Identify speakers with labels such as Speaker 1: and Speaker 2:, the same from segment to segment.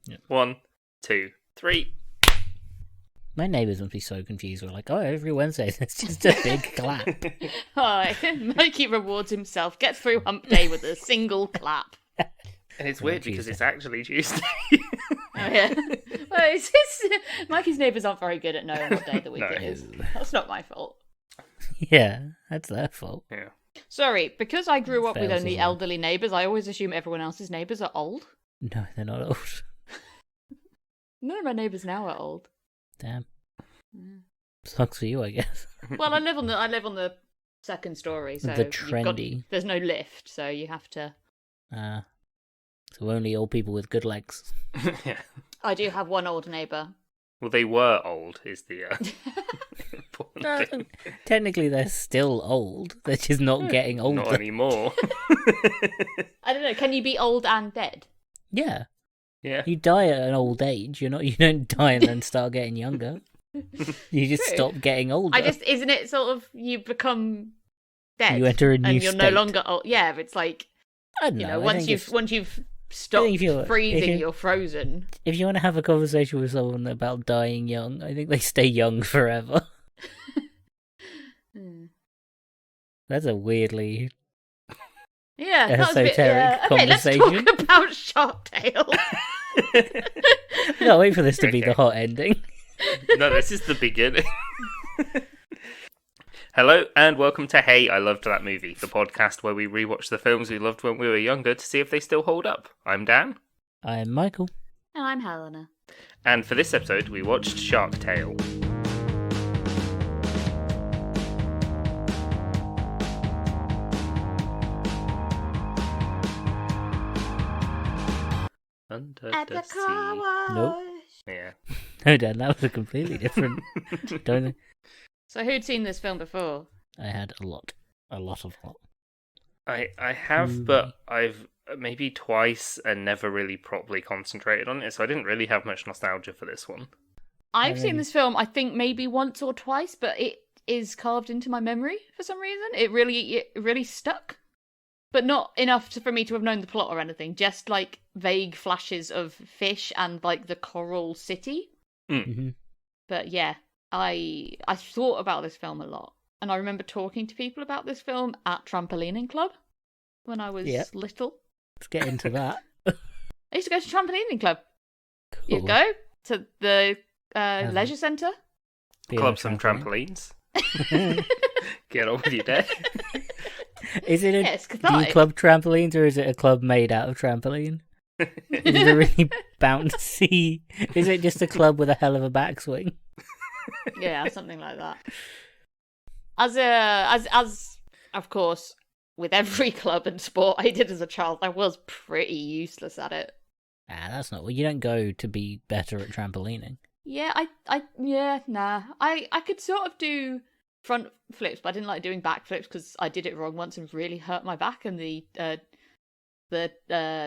Speaker 1: Yep.
Speaker 2: 1, 2, 3.
Speaker 1: My neighbours must be so confused. We're like, oh, every Wednesday it's just a big clap.
Speaker 3: Mikey rewards himself, gets through hump day with a single clap.
Speaker 2: And it's
Speaker 1: Well,
Speaker 2: weird because
Speaker 1: Tuesday.
Speaker 2: it's actually Tuesday.
Speaker 3: Oh, yeah. Well, Mikey's neighbours aren't very good at knowing what day of the week
Speaker 2: No.
Speaker 3: it is. That's not my fault.
Speaker 1: Yeah, that's their fault.
Speaker 2: Yeah.
Speaker 3: Sorry, because I grew up with
Speaker 1: Fails
Speaker 3: only
Speaker 1: as well.
Speaker 3: elderly neighbours, I always assume everyone else's neighbours are old.
Speaker 1: No, they're not old.
Speaker 3: None of my neighbours now are old.
Speaker 1: Damn.
Speaker 3: Mm.
Speaker 1: Sucks for you, I guess.
Speaker 3: Well, I live on the second story, so
Speaker 1: The
Speaker 3: you've
Speaker 1: trendy.
Speaker 3: there's no lift, so you have to.
Speaker 1: So only old people with good legs.
Speaker 2: Yeah.
Speaker 3: I do have one old neighbour.
Speaker 2: Well, they were old, is the important thing.
Speaker 1: Technically, they're still old. They're just not getting older.
Speaker 2: Not anymore.
Speaker 3: I don't know. Can you be old and dead?
Speaker 1: Yeah,
Speaker 2: Yeah.
Speaker 1: you die at an old age. You don't die and then start getting younger. You just
Speaker 3: True.
Speaker 1: stop getting older.
Speaker 3: Isn't it sort of you become dead?
Speaker 1: You enter a new
Speaker 3: and you're no
Speaker 1: state.
Speaker 3: longer old. Yeah, it's like
Speaker 1: I don't know. I
Speaker 3: once
Speaker 1: think
Speaker 3: you've stopped
Speaker 1: if you're-
Speaker 3: freezing, you're frozen.
Speaker 1: if you want to have a conversation with someone about dying young, I think they stay young forever.
Speaker 3: Hmm.
Speaker 1: That's a weirdly.
Speaker 3: Yeah, that was a bit,
Speaker 1: Esoteric
Speaker 3: Okay, let's
Speaker 1: conversation.
Speaker 3: talk about Shark Tale.
Speaker 1: I can't wait for this to be the
Speaker 2: Okay.
Speaker 1: hot ending.
Speaker 2: No, this is the beginning. Hello, and welcome to Hey, I Loved That Movie, the podcast where we rewatch the films we loved when we were younger to see if they still hold up. I'm Dan,
Speaker 1: I'm Michael.
Speaker 3: And I'm Helena.
Speaker 2: and for this episode, we watched Shark Tale. Under
Speaker 3: At
Speaker 2: the
Speaker 3: the
Speaker 2: sea.
Speaker 3: car wash.
Speaker 1: Nope.
Speaker 2: Yeah.
Speaker 1: No, Dan, that was a completely different. Don't.
Speaker 3: So who'd seen this film before?
Speaker 1: I had a lot of lot.
Speaker 2: I have,
Speaker 1: Movie.
Speaker 2: but I've maybe twice and never really properly concentrated on it, so I didn't really have much nostalgia for this one.
Speaker 3: I've seen
Speaker 1: Um,
Speaker 3: this film, I think maybe once or twice, but it is carved into my memory for some reason. It really stuck, but not enough for me to have known the plot or anything. Just like vague flashes of fish and like the coral city.
Speaker 1: Mm-hmm.
Speaker 3: But yeah, I thought about this film a lot, and I remember talking to people about this film at Trampolining Club when I was
Speaker 1: Yep.
Speaker 3: little.
Speaker 1: Let's get into that.
Speaker 3: I used to go to Trampolining Club.
Speaker 1: Cool.
Speaker 3: You'd go to the
Speaker 1: Have
Speaker 3: leisure centre.
Speaker 1: Be on
Speaker 2: Club
Speaker 1: a
Speaker 2: some
Speaker 1: trampoline.
Speaker 2: trampolines. Get on with your day.
Speaker 1: Is it a
Speaker 3: Yeah, it's
Speaker 1: do you
Speaker 3: cathartic.
Speaker 1: club trampolines or is it a club made out of trampoline? Is it a really bouncy? Is it just a club with a hell of a backswing?
Speaker 3: Yeah, something like that. As of course, with every club and sport I did as a child, I was pretty useless at it.
Speaker 1: Ah, that's not. Well, you don't go to be better at trampolining.
Speaker 3: Yeah, I could sort of do front flips, but I didn't like doing back flips because I did it wrong once and really hurt my back, and the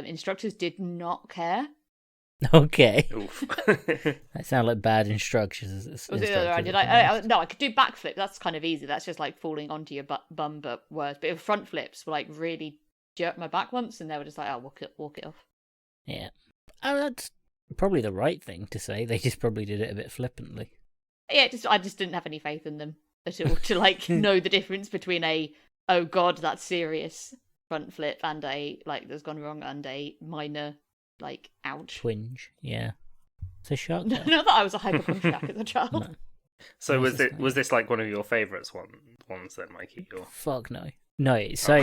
Speaker 3: instructors did not care.
Speaker 1: Okay,
Speaker 2: Oof.
Speaker 1: that sound like bad instructions.
Speaker 3: Was it the other way? I could do back flip. That's kind of easy. That's just like falling onto your bum, but worse. But if front flips were like really jerked my back once, and they were just like, "Oh, walk it off."
Speaker 1: Yeah, that's probably the right thing to say. They just probably did it a bit flippantly.
Speaker 3: Yeah, I just didn't have any faith in them at all to like know the difference between a "oh god, that's serious" front flip and a like "that's gone wrong" and a minor like "ouch."
Speaker 1: Twinge, yeah. So shark.
Speaker 3: Not
Speaker 1: Tale.
Speaker 3: that I was a hypochondriac as a child.
Speaker 1: No.
Speaker 2: So
Speaker 1: Nice
Speaker 2: was
Speaker 1: to
Speaker 2: it
Speaker 1: say.
Speaker 2: was this like one of your favourites ones then, Mikey? Or...
Speaker 1: Fuck no, no. So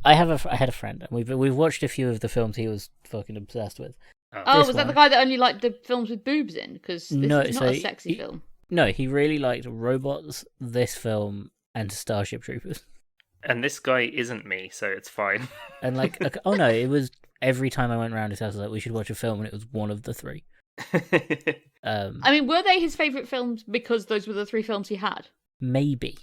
Speaker 1: I had a friend, and we've watched a few of the films he was fucking obsessed with.
Speaker 3: Oh,
Speaker 1: This
Speaker 3: was that the
Speaker 1: one.
Speaker 3: guy that only liked the films with boobs in? Because this
Speaker 1: No,
Speaker 3: is not
Speaker 1: so
Speaker 3: a sexy
Speaker 1: he-
Speaker 3: film.
Speaker 1: No, he really liked Robots, this film, and Starship Troopers.
Speaker 2: And this guy isn't me, so it's fine.
Speaker 1: And like, oh no, it was every time I went round his house, I was like, we should watch a film, and it was one of the three.
Speaker 3: I mean, were they his favourite films because those were the three films he had?
Speaker 1: Maybe,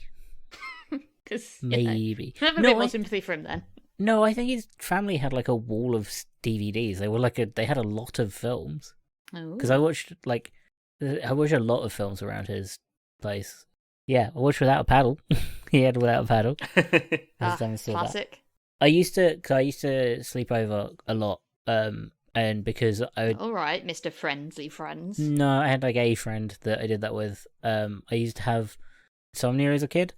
Speaker 3: Because
Speaker 1: maybe.
Speaker 3: I have a
Speaker 1: No,
Speaker 3: bit more
Speaker 1: I-
Speaker 3: sympathy for him then.
Speaker 1: No, I think his family had like a wall of DVDs. They were they had a lot of films.
Speaker 3: Oh.
Speaker 1: Because I watched a lot of films around his place. Yeah, I watched Without a Paddle. He had Without a Paddle. I was done with all that.
Speaker 3: classic.
Speaker 1: I used to sleep over a lot and because I
Speaker 3: All right, Mr. Friendly Friends.
Speaker 1: no, I had like a friend that I did that with. I used to have insomnia as a kid.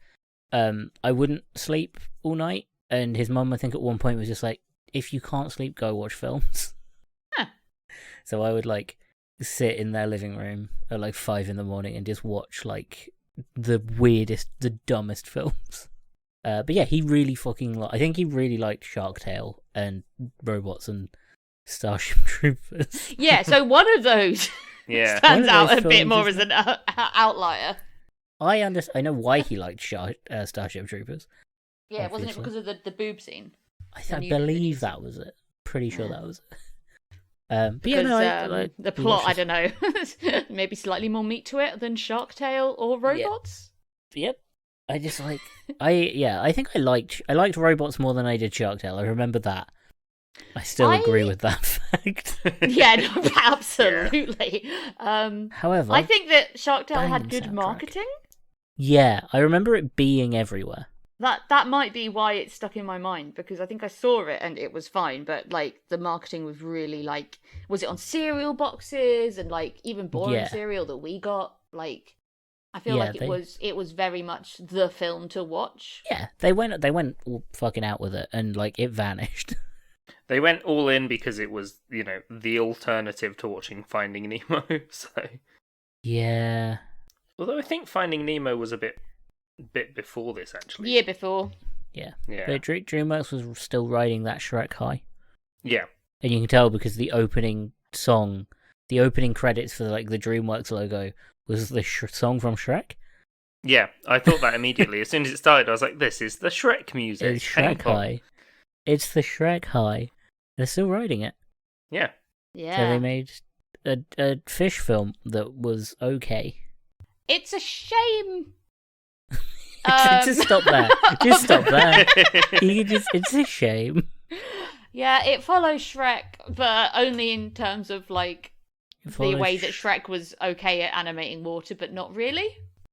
Speaker 1: I wouldn't sleep all night, and his mum, I think, at one point was just like, "If you can't sleep, go watch films."
Speaker 3: Huh.
Speaker 1: So I would like sit in their living room at like 5 a.m. and just watch like the weirdest, the dumbest films. But yeah, he really fucking I think he really liked Shark Tale and robots and Starship Troopers.
Speaker 3: Yeah, so one of those
Speaker 2: Yeah.
Speaker 3: stands
Speaker 1: One of
Speaker 3: out
Speaker 1: those
Speaker 3: a bit
Speaker 1: films
Speaker 3: more
Speaker 1: is
Speaker 3: as an outlier.
Speaker 1: I know why he liked Starship Troopers.
Speaker 3: Yeah, wasn't it
Speaker 1: Obviously.
Speaker 3: because of the boob scene?
Speaker 1: I
Speaker 3: new
Speaker 1: believe
Speaker 3: scene.
Speaker 1: that was it. Pretty sure
Speaker 3: Yeah.
Speaker 1: that was it. But yeah,
Speaker 3: Because
Speaker 1: no,
Speaker 3: the
Speaker 1: we
Speaker 3: plot, I
Speaker 1: watched
Speaker 3: don't know, maybe slightly more meat to it than Shark Tale or robots.
Speaker 1: Yep. I just like I think I liked robots more than I did Shark Tale. I remember that. I still agree with that fact.
Speaker 3: Yeah, no, absolutely.
Speaker 1: However,
Speaker 3: I think that Shark Tale had
Speaker 1: banging
Speaker 3: good
Speaker 1: soundtrack.
Speaker 3: marketing.
Speaker 1: yeah, I remember it being everywhere.
Speaker 3: That might be why it stuck in my mind, because I think I saw it and it was fine, but like the marketing was really like, was it on cereal boxes and like even boring
Speaker 1: Yeah.
Speaker 3: cereal that we got? Like, I feel
Speaker 1: Yeah,
Speaker 3: like it was very much the film to watch.
Speaker 1: Yeah, they went all fucking out with it, and like it vanished.
Speaker 2: They went all in because it was, the alternative to watching Finding Nemo. So,
Speaker 1: Yeah,
Speaker 2: although I think Finding Nemo was a bit before this, actually.
Speaker 3: Year before.
Speaker 1: yeah.
Speaker 2: Yeah.
Speaker 1: But DreamWorks was still riding that Shrek high,
Speaker 2: Yeah.
Speaker 1: and you can tell because the opening credits for like the DreamWorks logo was the song from Shrek.
Speaker 2: Yeah, I thought that immediately. As soon as it started, I was like, this is the Shrek music.
Speaker 1: It's
Speaker 2: Hang
Speaker 1: Shrek
Speaker 2: on.
Speaker 1: high. It's the Shrek high. They're still riding it.
Speaker 2: Yeah.
Speaker 3: Yeah.
Speaker 1: So they made a fish film that was okay.
Speaker 3: It's a shame.
Speaker 1: Just stop there. Just stop there. It's a shame.
Speaker 3: Yeah, it follows Shrek, but only in terms of like the
Speaker 1: follows
Speaker 3: way that Shrek was okay at animating water, but not really.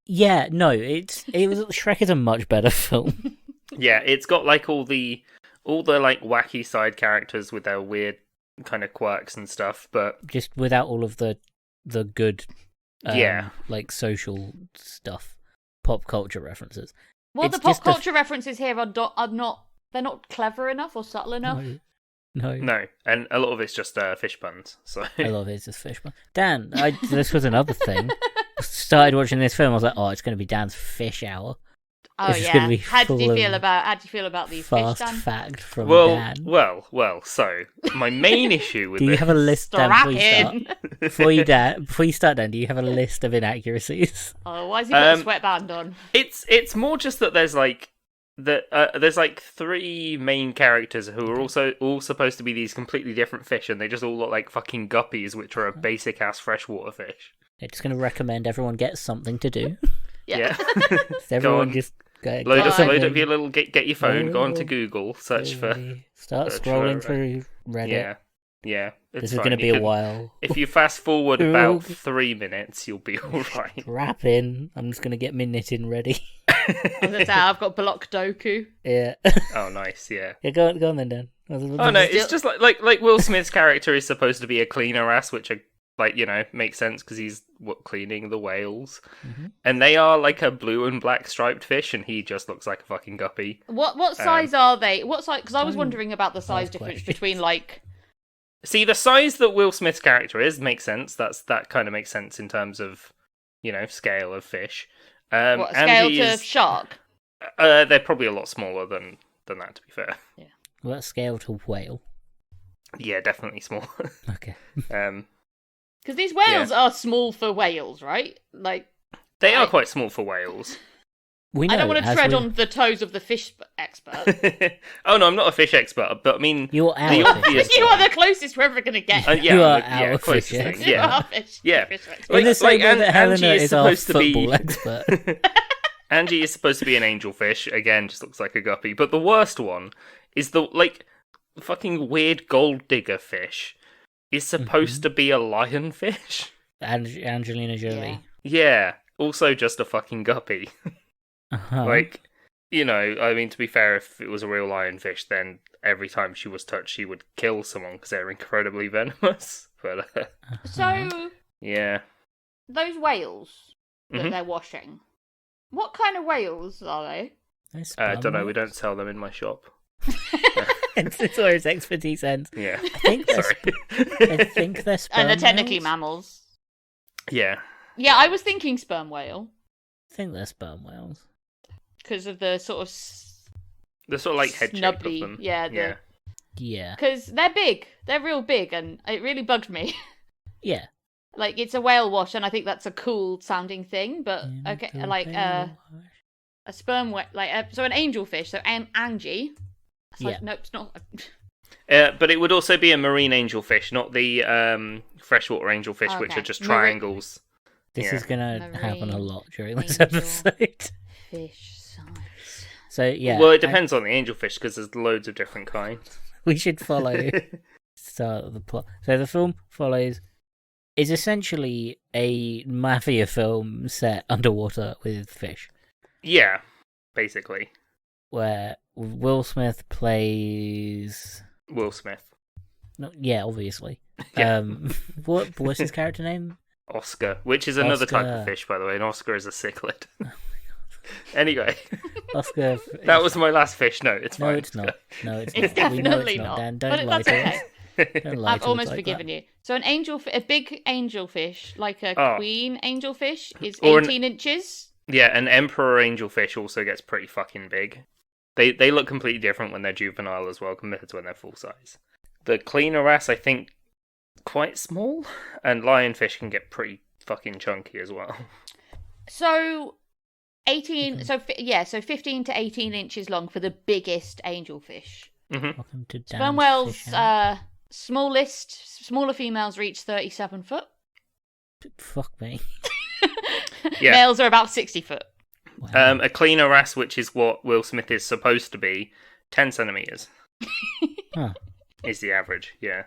Speaker 1: Yeah, no, it was Shrek is a much better film.
Speaker 2: Yeah, it's got like all the like wacky side characters with their weird kind of quirks and stuff, but
Speaker 1: Just without all of the good
Speaker 2: Yeah.
Speaker 1: like social stuff, pop culture references.
Speaker 3: Well,
Speaker 1: It's
Speaker 3: the pop
Speaker 1: just a-
Speaker 3: culture references here are not they're not clever enough or subtle enough.
Speaker 1: No.
Speaker 2: no, and a lot of it's just fish puns. So
Speaker 1: I love it, it's just fish. Dan, this was another thing. Started watching this film, I was like, oh, it's going to be Dan's fish hour.
Speaker 3: Oh
Speaker 1: This is
Speaker 3: yeah.
Speaker 1: gonna be
Speaker 3: How did you
Speaker 1: full
Speaker 3: feel
Speaker 1: of
Speaker 3: about these fish,
Speaker 1: Fast
Speaker 3: Dan?
Speaker 1: fact from
Speaker 2: well,
Speaker 1: Dan.
Speaker 2: well. So my main issue with
Speaker 1: Do you
Speaker 2: this,
Speaker 1: have a list, Dan,
Speaker 3: Strap
Speaker 1: before you start?
Speaker 3: in.
Speaker 1: Before you start, Dan, do you have a list of inaccuracies?
Speaker 3: Oh, why has he got a sweatband on?
Speaker 2: It's more just that there's like there's like three main characters who are also all supposed to be these completely different fish, and they just all look like fucking guppies, which are a basic ass freshwater fish.
Speaker 1: I'm just going to recommend everyone get something to do.
Speaker 2: Yeah.
Speaker 1: So
Speaker 2: Go
Speaker 1: everyone
Speaker 2: on.
Speaker 1: just go,
Speaker 2: Load
Speaker 1: get
Speaker 2: up your little get your phone, go onto
Speaker 1: Oh,
Speaker 2: Google, search for
Speaker 1: Start
Speaker 2: search
Speaker 1: scrolling
Speaker 2: for,
Speaker 1: through Reddit.
Speaker 2: yeah. It's
Speaker 1: This is
Speaker 2: fine.
Speaker 1: going to be
Speaker 2: You
Speaker 1: a
Speaker 2: can-
Speaker 1: while.
Speaker 2: If you fast forward
Speaker 1: Oh.
Speaker 2: about 3 minutes, you'll be all right.
Speaker 1: Strap in. I'm just going to get my knitting ready.
Speaker 3: I've got Block Doku.
Speaker 1: Yeah.
Speaker 2: Oh, nice, yeah.
Speaker 1: Yeah, go on then, Dan.
Speaker 2: Oh no, it's just like Will Smith's character is supposed to be a cleaner ass, which are like makes sense because he's cleaning the whales,
Speaker 1: Mhm.
Speaker 2: and they are like a blue and black striped fish, and he just looks like a fucking guppy.
Speaker 3: What size are they? What size? Because I was
Speaker 1: Fine.
Speaker 3: wondering about the size
Speaker 1: Nice
Speaker 3: difference
Speaker 1: question.
Speaker 3: between like.
Speaker 2: See, the size that Will Smith's character is makes sense. That kind of makes sense in terms of scale of fish.
Speaker 3: What, scale
Speaker 2: Angie
Speaker 3: to
Speaker 2: is,
Speaker 3: shark?
Speaker 2: they're probably a lot smaller than that. To be fair,
Speaker 1: Well, that's scale to whale.
Speaker 2: yeah, definitely small.
Speaker 1: Okay.
Speaker 3: Because these whales are small for whales, right? Like,
Speaker 2: They are
Speaker 3: Right.
Speaker 2: quite small for whales.
Speaker 1: We know,
Speaker 3: I don't want to
Speaker 1: as
Speaker 3: tread
Speaker 1: we-
Speaker 3: on the toes of the fish expert.
Speaker 2: Oh no, I'm not a fish expert, but I mean,
Speaker 1: You're
Speaker 2: the
Speaker 1: our
Speaker 2: obvious
Speaker 1: fish.
Speaker 3: You are
Speaker 2: one-
Speaker 3: the closest we're ever going to get.
Speaker 2: yeah,
Speaker 1: You are
Speaker 2: yeah,
Speaker 1: our
Speaker 2: closest
Speaker 1: fish
Speaker 2: thing,
Speaker 1: expert.
Speaker 3: You
Speaker 2: yeah.
Speaker 3: are fish.
Speaker 2: Yeah.
Speaker 3: fish expert.
Speaker 1: In the same way
Speaker 2: An-
Speaker 1: that Helena
Speaker 2: Angie
Speaker 1: is our
Speaker 2: supposed to be
Speaker 1: football expert.
Speaker 2: Angie is supposed to be an angelfish. Again, just looks like a guppy. But the worst one is the fucking weird gold digger fish is supposed to be a lionfish.
Speaker 1: Angelina Jolie.
Speaker 3: Yeah.
Speaker 2: Yeah, also just a fucking guppy.
Speaker 1: Uh-huh.
Speaker 2: Like you know, I mean, to be fair, if it was a real lionfish, then every time she was touched, she would kill someone because they're incredibly venomous. But
Speaker 3: So
Speaker 2: yeah,
Speaker 3: those whales that
Speaker 2: Mhm.
Speaker 3: they're washing, what kind of whales are they?
Speaker 2: I don't know. We don't sell them in my shop.
Speaker 1: It's where his expertise ends.
Speaker 2: Yeah,
Speaker 1: I think they're,
Speaker 2: sorry.
Speaker 1: I think they're sperm
Speaker 3: And they're technically
Speaker 1: whales.
Speaker 3: mammals.
Speaker 2: Yeah,
Speaker 3: Yeah, I was thinking sperm whale
Speaker 1: I think they're sperm whales.
Speaker 3: because of the sort of
Speaker 2: the sort of like head shape
Speaker 3: snubbly,
Speaker 2: of them.
Speaker 3: yeah,
Speaker 2: yeah.
Speaker 1: Yeah.
Speaker 3: because they're big, they're real big, and it really bugged me.
Speaker 1: Yeah.
Speaker 3: Like it's a whale wash, and I think that's a cool sounding thing. But okay, like a sperm whale, so an angelfish, so Angie. So
Speaker 1: Yeah.
Speaker 3: nope, it's not.
Speaker 2: But it would also be a marine angelfish, not the freshwater angelfish, which
Speaker 3: Okay.
Speaker 2: are just triangles.
Speaker 1: This
Speaker 2: Yeah.
Speaker 1: is gonna happen a
Speaker 3: Marine
Speaker 1: lot during this
Speaker 3: angel.
Speaker 1: episode.
Speaker 3: Fish size.
Speaker 1: So yeah.
Speaker 2: Well, it depends on the angelfish because there's loads of different kinds.
Speaker 1: We should follow start of the plot. So the film follows is essentially a mafia film set underwater with fish,
Speaker 2: Yeah, basically.
Speaker 1: where Will Smith plays.
Speaker 2: Will Smith.
Speaker 1: No, yeah, obviously.
Speaker 2: Yeah.
Speaker 1: What's his character name?
Speaker 2: Oscar, which is another type
Speaker 1: Oscar.
Speaker 2: of fish, by the way. An Oscar is a cichlid. Anyway,
Speaker 1: Oscar.
Speaker 2: that was my last fish note. It's
Speaker 1: No,
Speaker 2: fine.
Speaker 1: it's not. No, it's
Speaker 3: It's
Speaker 1: not. We know
Speaker 3: definitely
Speaker 1: it's not.
Speaker 3: not.
Speaker 1: Dan,
Speaker 3: But
Speaker 1: don't lie
Speaker 3: that's
Speaker 1: to
Speaker 3: okay.
Speaker 1: us. Don't lie
Speaker 3: I've
Speaker 1: to us
Speaker 3: almost
Speaker 1: like
Speaker 3: forgiven
Speaker 1: that.
Speaker 3: you. So a big angelfish, like a
Speaker 2: Oh.
Speaker 3: queen angelfish, is
Speaker 2: Or
Speaker 3: 18 inches.
Speaker 2: Yeah, an emperor angelfish also gets pretty fucking big. They look completely different when they're juvenile as well compared to when they're full size. The cleaner wrasse, I think, quite small, and lionfish can get pretty fucking chunky as well.
Speaker 3: So 18. So 15 to 18 inches long for the biggest angelfish.
Speaker 1: Welcome to
Speaker 3: Sperm
Speaker 1: Dan's
Speaker 3: whales,
Speaker 1: Fish House.
Speaker 3: smaller females reach 37 foot.
Speaker 1: Fuck me.
Speaker 2: Yeah.
Speaker 3: Males are about 60 foot.
Speaker 1: Wow.
Speaker 2: A cleaner wrasse, which is what Will Smith is supposed to be, 10 centimeters
Speaker 1: Huh.
Speaker 2: is the average. Yeah.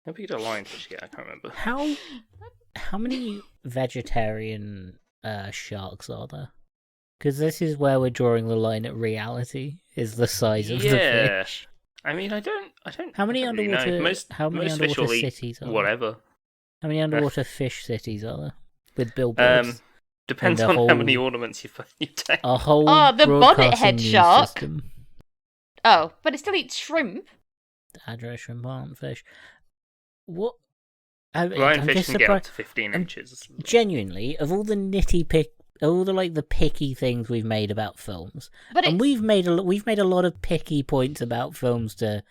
Speaker 2: How big did a lionfish get? I can't remember.
Speaker 1: How many vegetarian sharks are there? Because this is where we're drawing the line at reality. Is the size of the
Speaker 2: Yeah.
Speaker 1: fish?
Speaker 2: I mean, I don't.
Speaker 1: How many
Speaker 2: I don't really know.
Speaker 1: underwater? How many
Speaker 2: most fish
Speaker 1: underwater
Speaker 2: will eat
Speaker 1: cities are there?
Speaker 2: whatever.
Speaker 1: How many underwater fish cities are there with billboards?
Speaker 2: Depends
Speaker 1: And
Speaker 2: on
Speaker 1: a
Speaker 2: how
Speaker 1: whole-
Speaker 2: many ornaments you take.
Speaker 1: A whole
Speaker 3: Oh, the
Speaker 1: broadcasting
Speaker 3: bonnet-head
Speaker 1: news
Speaker 3: shark.
Speaker 1: system.
Speaker 3: Oh, but it still eats shrimp.
Speaker 1: Adra shrimp aren't fish. What? I'm
Speaker 2: Lionfish
Speaker 1: just
Speaker 2: can get up
Speaker 1: surprised.
Speaker 2: to 15
Speaker 1: I'm
Speaker 2: inches.
Speaker 1: Genuinely, of all the all the the picky things we've made about films,
Speaker 3: But
Speaker 1: and
Speaker 3: it's,
Speaker 1: we've made a lot of picky points about films to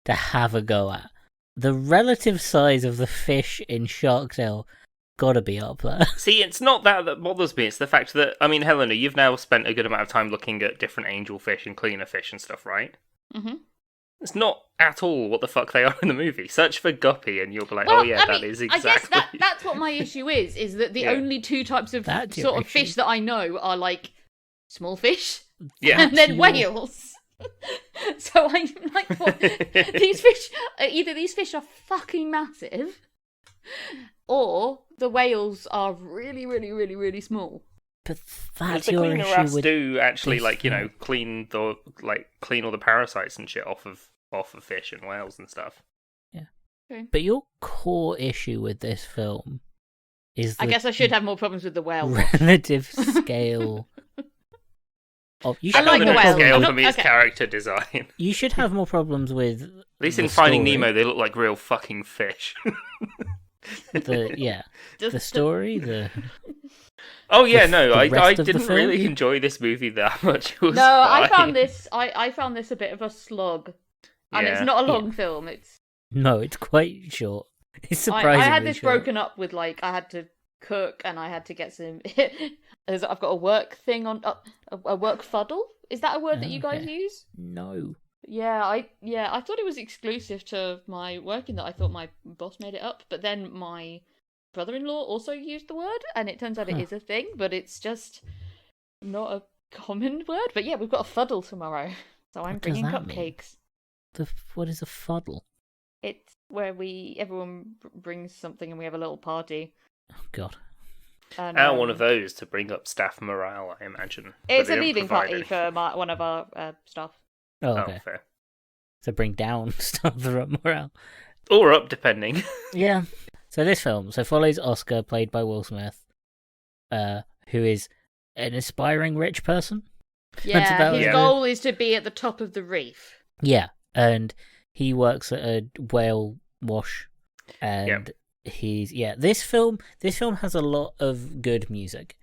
Speaker 1: have a go at. The relative size of the fish in Shark Tale gotta be up there.
Speaker 2: See, it's not that bothers me. It's the fact that, I mean, Helena, you've now spent a good amount of time looking at different angelfish and cleaner fish and stuff, right?
Speaker 3: Mhm.
Speaker 2: It's not at all what the fuck they are in the movie. Search for guppy and you'll be like,
Speaker 3: Well,
Speaker 2: oh yeah,
Speaker 3: I
Speaker 2: that
Speaker 3: mean,
Speaker 2: is
Speaker 3: I guess
Speaker 2: exactly.
Speaker 3: that's what my issue is that the
Speaker 2: Yeah.
Speaker 3: only two types of
Speaker 1: That's your
Speaker 3: sort of
Speaker 1: issue.
Speaker 3: fish that I know are like small fish
Speaker 2: Yeah.
Speaker 3: and then
Speaker 1: That's your-
Speaker 3: whales. So I'm like, what? These fish, either these fish are fucking massive, or the whales are really, really, really, really small.
Speaker 1: But
Speaker 2: Well,
Speaker 1: that's
Speaker 2: the
Speaker 1: your
Speaker 2: cleaner
Speaker 1: issue
Speaker 2: wrasse
Speaker 1: with
Speaker 2: do actually
Speaker 1: this
Speaker 2: like, you know,
Speaker 1: film.
Speaker 2: clean all the parasites and shit off of fish and whales and stuff.
Speaker 1: But your core issue with this film is
Speaker 3: I
Speaker 1: the
Speaker 3: guess I should have more problems with the whale.
Speaker 1: relative scale. You
Speaker 3: I
Speaker 1: should
Speaker 3: like
Speaker 1: have
Speaker 3: the
Speaker 1: more
Speaker 3: whales.
Speaker 2: Scale
Speaker 1: problems-
Speaker 3: I'm
Speaker 2: for
Speaker 3: not-
Speaker 2: me is
Speaker 3: okay.
Speaker 2: character design.
Speaker 1: You should have more problems with.
Speaker 2: At least
Speaker 1: the
Speaker 2: in Finding
Speaker 1: story.
Speaker 2: Nemo, they look like real fucking fish.
Speaker 1: The story, the
Speaker 2: Oh yeah,
Speaker 1: The-
Speaker 2: no,
Speaker 1: the
Speaker 2: I
Speaker 1: rest of the
Speaker 2: didn't
Speaker 1: film?
Speaker 2: really enjoy this movie that much. It was
Speaker 3: No, I
Speaker 2: fine.
Speaker 3: found this. I found this a bit of a slog, and it's
Speaker 2: Yeah.
Speaker 3: not a long film. It's
Speaker 1: no, it's quite short. It's
Speaker 3: I
Speaker 1: surprisingly
Speaker 3: had this
Speaker 1: short.
Speaker 3: broken up with like I had to cook and I had to get some. I've got a work thing on a work fuddle. Is that a word that you guys
Speaker 1: Okay.
Speaker 3: use?
Speaker 1: No,
Speaker 3: Yeah, I thought it was exclusive to my work in that I thought my boss made it up, but then my brother-in-law also used the word, and it turns out it
Speaker 1: Huh.
Speaker 3: is a thing, but it's just not a common word. But yeah, we've got a fuddle tomorrow, so I'm
Speaker 1: What does
Speaker 3: bringing
Speaker 1: that mean?
Speaker 3: cupcakes.
Speaker 1: what is a fuddle?
Speaker 3: It's where everyone brings something and we have a little party.
Speaker 1: Oh God,
Speaker 3: And,
Speaker 2: And one of those to bring up staff morale, I imagine. but
Speaker 3: It's
Speaker 2: they
Speaker 3: a
Speaker 2: don't
Speaker 3: leaving
Speaker 2: provide
Speaker 3: party
Speaker 2: any.
Speaker 3: for one of our staff.
Speaker 1: Oh,
Speaker 2: Oh,
Speaker 1: okay.
Speaker 2: fair.
Speaker 1: So bring down stuff for up morale.
Speaker 2: Or up, depending.
Speaker 1: Yeah. So this film follows Oscar, played by Will Smith, who is an aspiring rich person.
Speaker 3: Yeah,
Speaker 1: about
Speaker 3: his
Speaker 2: it.
Speaker 3: goal is to be at the top of the reef.
Speaker 1: Yeah, and he works at a whale wash, and
Speaker 2: Yep.
Speaker 1: This film has a lot of good music.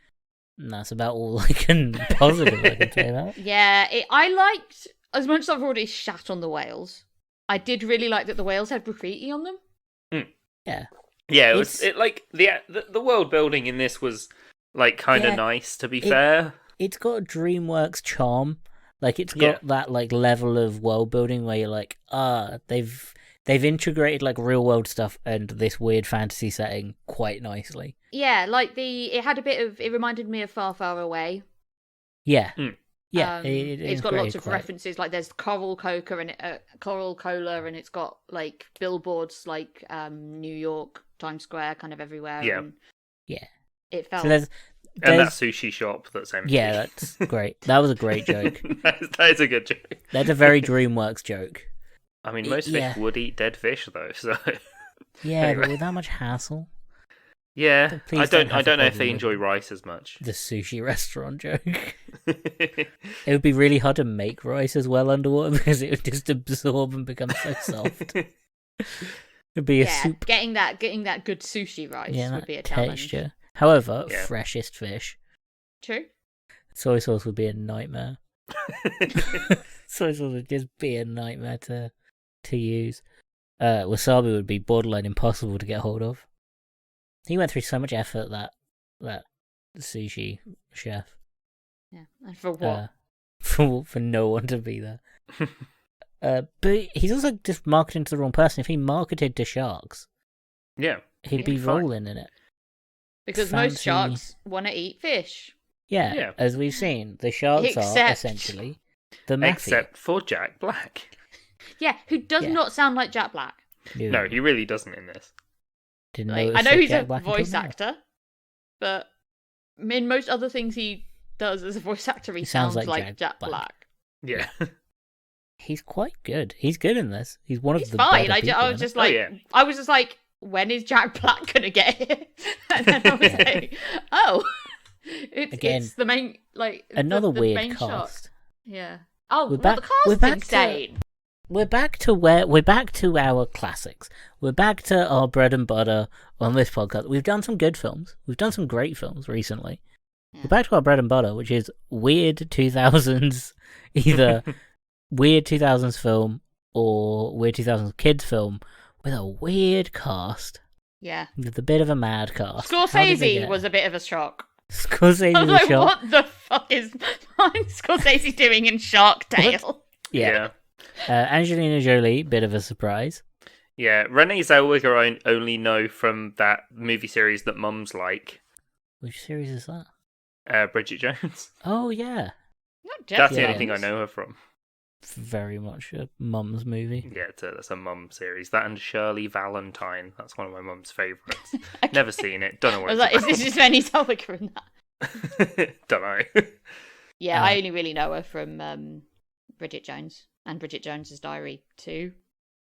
Speaker 1: And that's about all I can positively I can say about.
Speaker 3: Yeah, I liked, as much as I've already shat on the whales, I did really like that the whales had graffiti on them.
Speaker 1: Yeah,
Speaker 2: Yeah,
Speaker 1: It's-
Speaker 2: it like the world building in this was like kind of
Speaker 1: Yeah,
Speaker 2: nice. To be fair,
Speaker 1: it's got a DreamWorks charm. Like it's
Speaker 2: Yeah.
Speaker 1: got that like level of world building where you're like, they've integrated like real world stuff and this weird fantasy setting quite nicely.
Speaker 3: Yeah, like it had a bit of, it reminded me of Far, Far Away.
Speaker 1: Yeah,
Speaker 2: Mm.
Speaker 1: yeah.
Speaker 3: It's got lots of
Speaker 1: quite-
Speaker 3: references, like there's Coral Cola, and it's got like billboards like New York, Times Square, kind of everywhere.
Speaker 2: Yeah.
Speaker 3: And
Speaker 1: Yeah.
Speaker 3: it felt.
Speaker 1: So there's
Speaker 2: and that sushi shop that's empty.
Speaker 1: yeah, that's great. That was a great joke.
Speaker 2: that is a good joke.
Speaker 1: That's a very DreamWorks joke.
Speaker 2: I mean, most
Speaker 1: Yeah.
Speaker 2: fish would eat dead fish though, so
Speaker 1: Yeah,
Speaker 2: Anyway.
Speaker 1: but with that much hassle,
Speaker 2: yeah.
Speaker 1: Please
Speaker 2: I
Speaker 1: don't
Speaker 2: don't.
Speaker 1: have
Speaker 2: I
Speaker 1: a
Speaker 2: don't know if
Speaker 1: problem
Speaker 2: they
Speaker 1: with
Speaker 2: enjoy
Speaker 1: it.
Speaker 2: rice as much.
Speaker 1: the sushi restaurant joke. It would be really hard to make rice as well underwater because it would just absorb and become so soft. It'd be a
Speaker 3: yeah,
Speaker 1: soup.
Speaker 3: getting that good sushi rice
Speaker 1: Yeah,
Speaker 3: would
Speaker 1: that
Speaker 3: be a challenge.
Speaker 1: texture. However,
Speaker 2: Yeah.
Speaker 1: freshest fish.
Speaker 3: True.
Speaker 1: Soy sauce would be a nightmare. Soy sauce would just be a nightmare to use. Wasabi would be borderline impossible to get hold of. He went through so much effort, that sushi chef,
Speaker 3: Yeah. And for what?
Speaker 1: for no one to be there. But he's also just marketing to the wrong person. If he marketed to sharks,
Speaker 2: yeah.
Speaker 1: he'd be
Speaker 2: fine.
Speaker 1: rolling in it.
Speaker 3: Because
Speaker 1: fancy-
Speaker 3: most sharks want to eat fish.
Speaker 1: Yeah,
Speaker 2: Yeah.
Speaker 1: as we've seen, the sharks are
Speaker 3: Except-
Speaker 1: essentially the mafia.
Speaker 2: Except for Jack Black.
Speaker 3: Yeah, who does
Speaker 1: Yeah.
Speaker 3: not sound like Jack Black.
Speaker 2: No, he really doesn't in this.
Speaker 1: Didn't
Speaker 3: Like,
Speaker 1: notice
Speaker 3: I know
Speaker 1: that
Speaker 3: he's
Speaker 1: Jack
Speaker 3: a
Speaker 1: Black until
Speaker 3: voice
Speaker 1: now.
Speaker 3: actor, but in most other things he does as a voice actor, he
Speaker 1: sounds
Speaker 3: sounds
Speaker 1: like
Speaker 3: like
Speaker 1: Jack
Speaker 3: Jack Black.
Speaker 2: Yeah.
Speaker 1: He's quite good. He's good in this. He's one of
Speaker 3: He's
Speaker 1: the
Speaker 3: fine.
Speaker 1: better
Speaker 3: I
Speaker 1: people in
Speaker 3: was
Speaker 1: it.
Speaker 3: just like,
Speaker 2: yeah.
Speaker 3: I was just like, when is Jack Black gonna get here? And then I was like, oh,
Speaker 1: Again,
Speaker 3: it's the main, like
Speaker 1: Another
Speaker 3: the
Speaker 1: weird
Speaker 3: main
Speaker 1: cast.
Speaker 3: shot. Yeah. Oh,
Speaker 1: We're
Speaker 3: well,
Speaker 1: back-
Speaker 3: the
Speaker 1: we're
Speaker 3: cast's
Speaker 1: back to-
Speaker 3: insane.
Speaker 1: We're back to our classics. We're back to our bread and butter on this podcast. We've done some good films. We've done some great films recently.
Speaker 3: Yeah.
Speaker 1: We're back to our bread and butter, which is weird 2000s, either weird 2000s film or weird 2000s kids film with a weird cast,
Speaker 3: Yeah.
Speaker 1: with a bit of a mad cast. How did they
Speaker 3: Scorsese
Speaker 1: get-
Speaker 3: was a bit of a shock.
Speaker 1: Scorsese
Speaker 3: I was
Speaker 1: was
Speaker 3: like,
Speaker 1: shot.
Speaker 3: what the fuck is Scorsese doing in Shark Tale?
Speaker 1: Yeah. Angelina Jolie, bit of a surprise.
Speaker 2: Yeah. Renee Zellweger I only know from that movie series that mums like,
Speaker 1: Which series is that?
Speaker 2: Bridget Jones.
Speaker 1: Oh yeah,
Speaker 3: Not
Speaker 2: That's the
Speaker 1: Yeah.
Speaker 2: only thing I know her from.
Speaker 1: very much a mum's movie.
Speaker 2: Yeah, that's a mum series. That and Shirley Valentine. That's one of my mum's favourites. Never seen it. Don't know
Speaker 3: I
Speaker 2: what
Speaker 3: was
Speaker 2: it's
Speaker 3: like, is this just Renée Zellweger in that?
Speaker 2: about. Don't know.
Speaker 3: Yeah, I
Speaker 1: Uh,
Speaker 3: only really know her from Bridget Jones and Bridget Jones's Diary 2.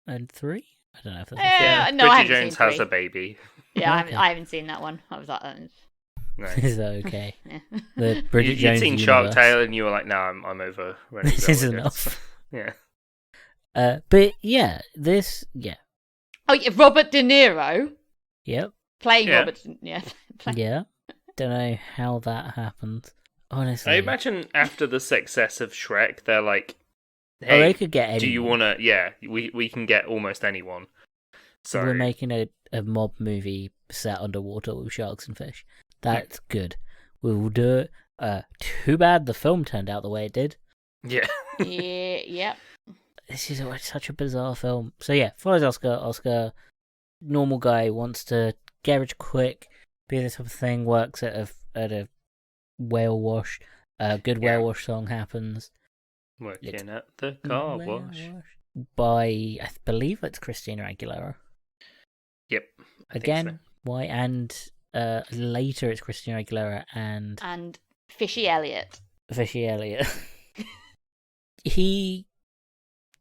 Speaker 1: And 3? I don't know if that's
Speaker 3: Yeah.
Speaker 1: a
Speaker 3: no, I
Speaker 2: Bridget
Speaker 3: haven't
Speaker 2: Jones
Speaker 3: seen
Speaker 2: has
Speaker 3: three.
Speaker 2: a baby.
Speaker 3: Yeah,
Speaker 1: Okay.
Speaker 3: I haven't seen that one. I was like,
Speaker 2: No.
Speaker 1: Is that okay?
Speaker 3: yeah.
Speaker 1: The Bridget
Speaker 2: You'd
Speaker 1: Jones
Speaker 2: seen Shark
Speaker 1: universe.
Speaker 2: Tale and you were like, no, I'm over Renee
Speaker 1: This is
Speaker 2: Zellweger."
Speaker 1: enough.
Speaker 2: Yeah.
Speaker 1: But yeah, yeah,
Speaker 3: Oh, yeah, Robert De Niro
Speaker 1: yep,
Speaker 3: playing
Speaker 2: Yeah.
Speaker 3: Robert. Yeah, playing.
Speaker 1: yeah. Don't know how that happened. Honestly,
Speaker 2: I imagine after the success of Shrek, they're like,
Speaker 1: oh,
Speaker 2: hey,
Speaker 1: they could get anyone.
Speaker 2: do you want to... Yeah, we can get almost anyone. So,
Speaker 1: We're making a mob movie set underwater with sharks and fish. That's good. We will do it. Too bad the film turned out the way it did.
Speaker 2: yeah.
Speaker 3: Yeah, yeah.
Speaker 1: This is such a bizarre film. So yeah, follows Oscar. Oscar, normal guy, wants to get rich quick, be this type of thing. Works at a whale wash. A good
Speaker 2: Yeah.
Speaker 1: whale wash song happens.
Speaker 2: Working at the car
Speaker 1: Whale
Speaker 2: wash.
Speaker 1: by I believe it's Christina Aguilera.
Speaker 2: Yep. I think
Speaker 1: Again,
Speaker 2: so.
Speaker 1: why? And Later, it's Christina Aguilera and
Speaker 3: Fishy Elliott.
Speaker 1: Fishy Elliott. He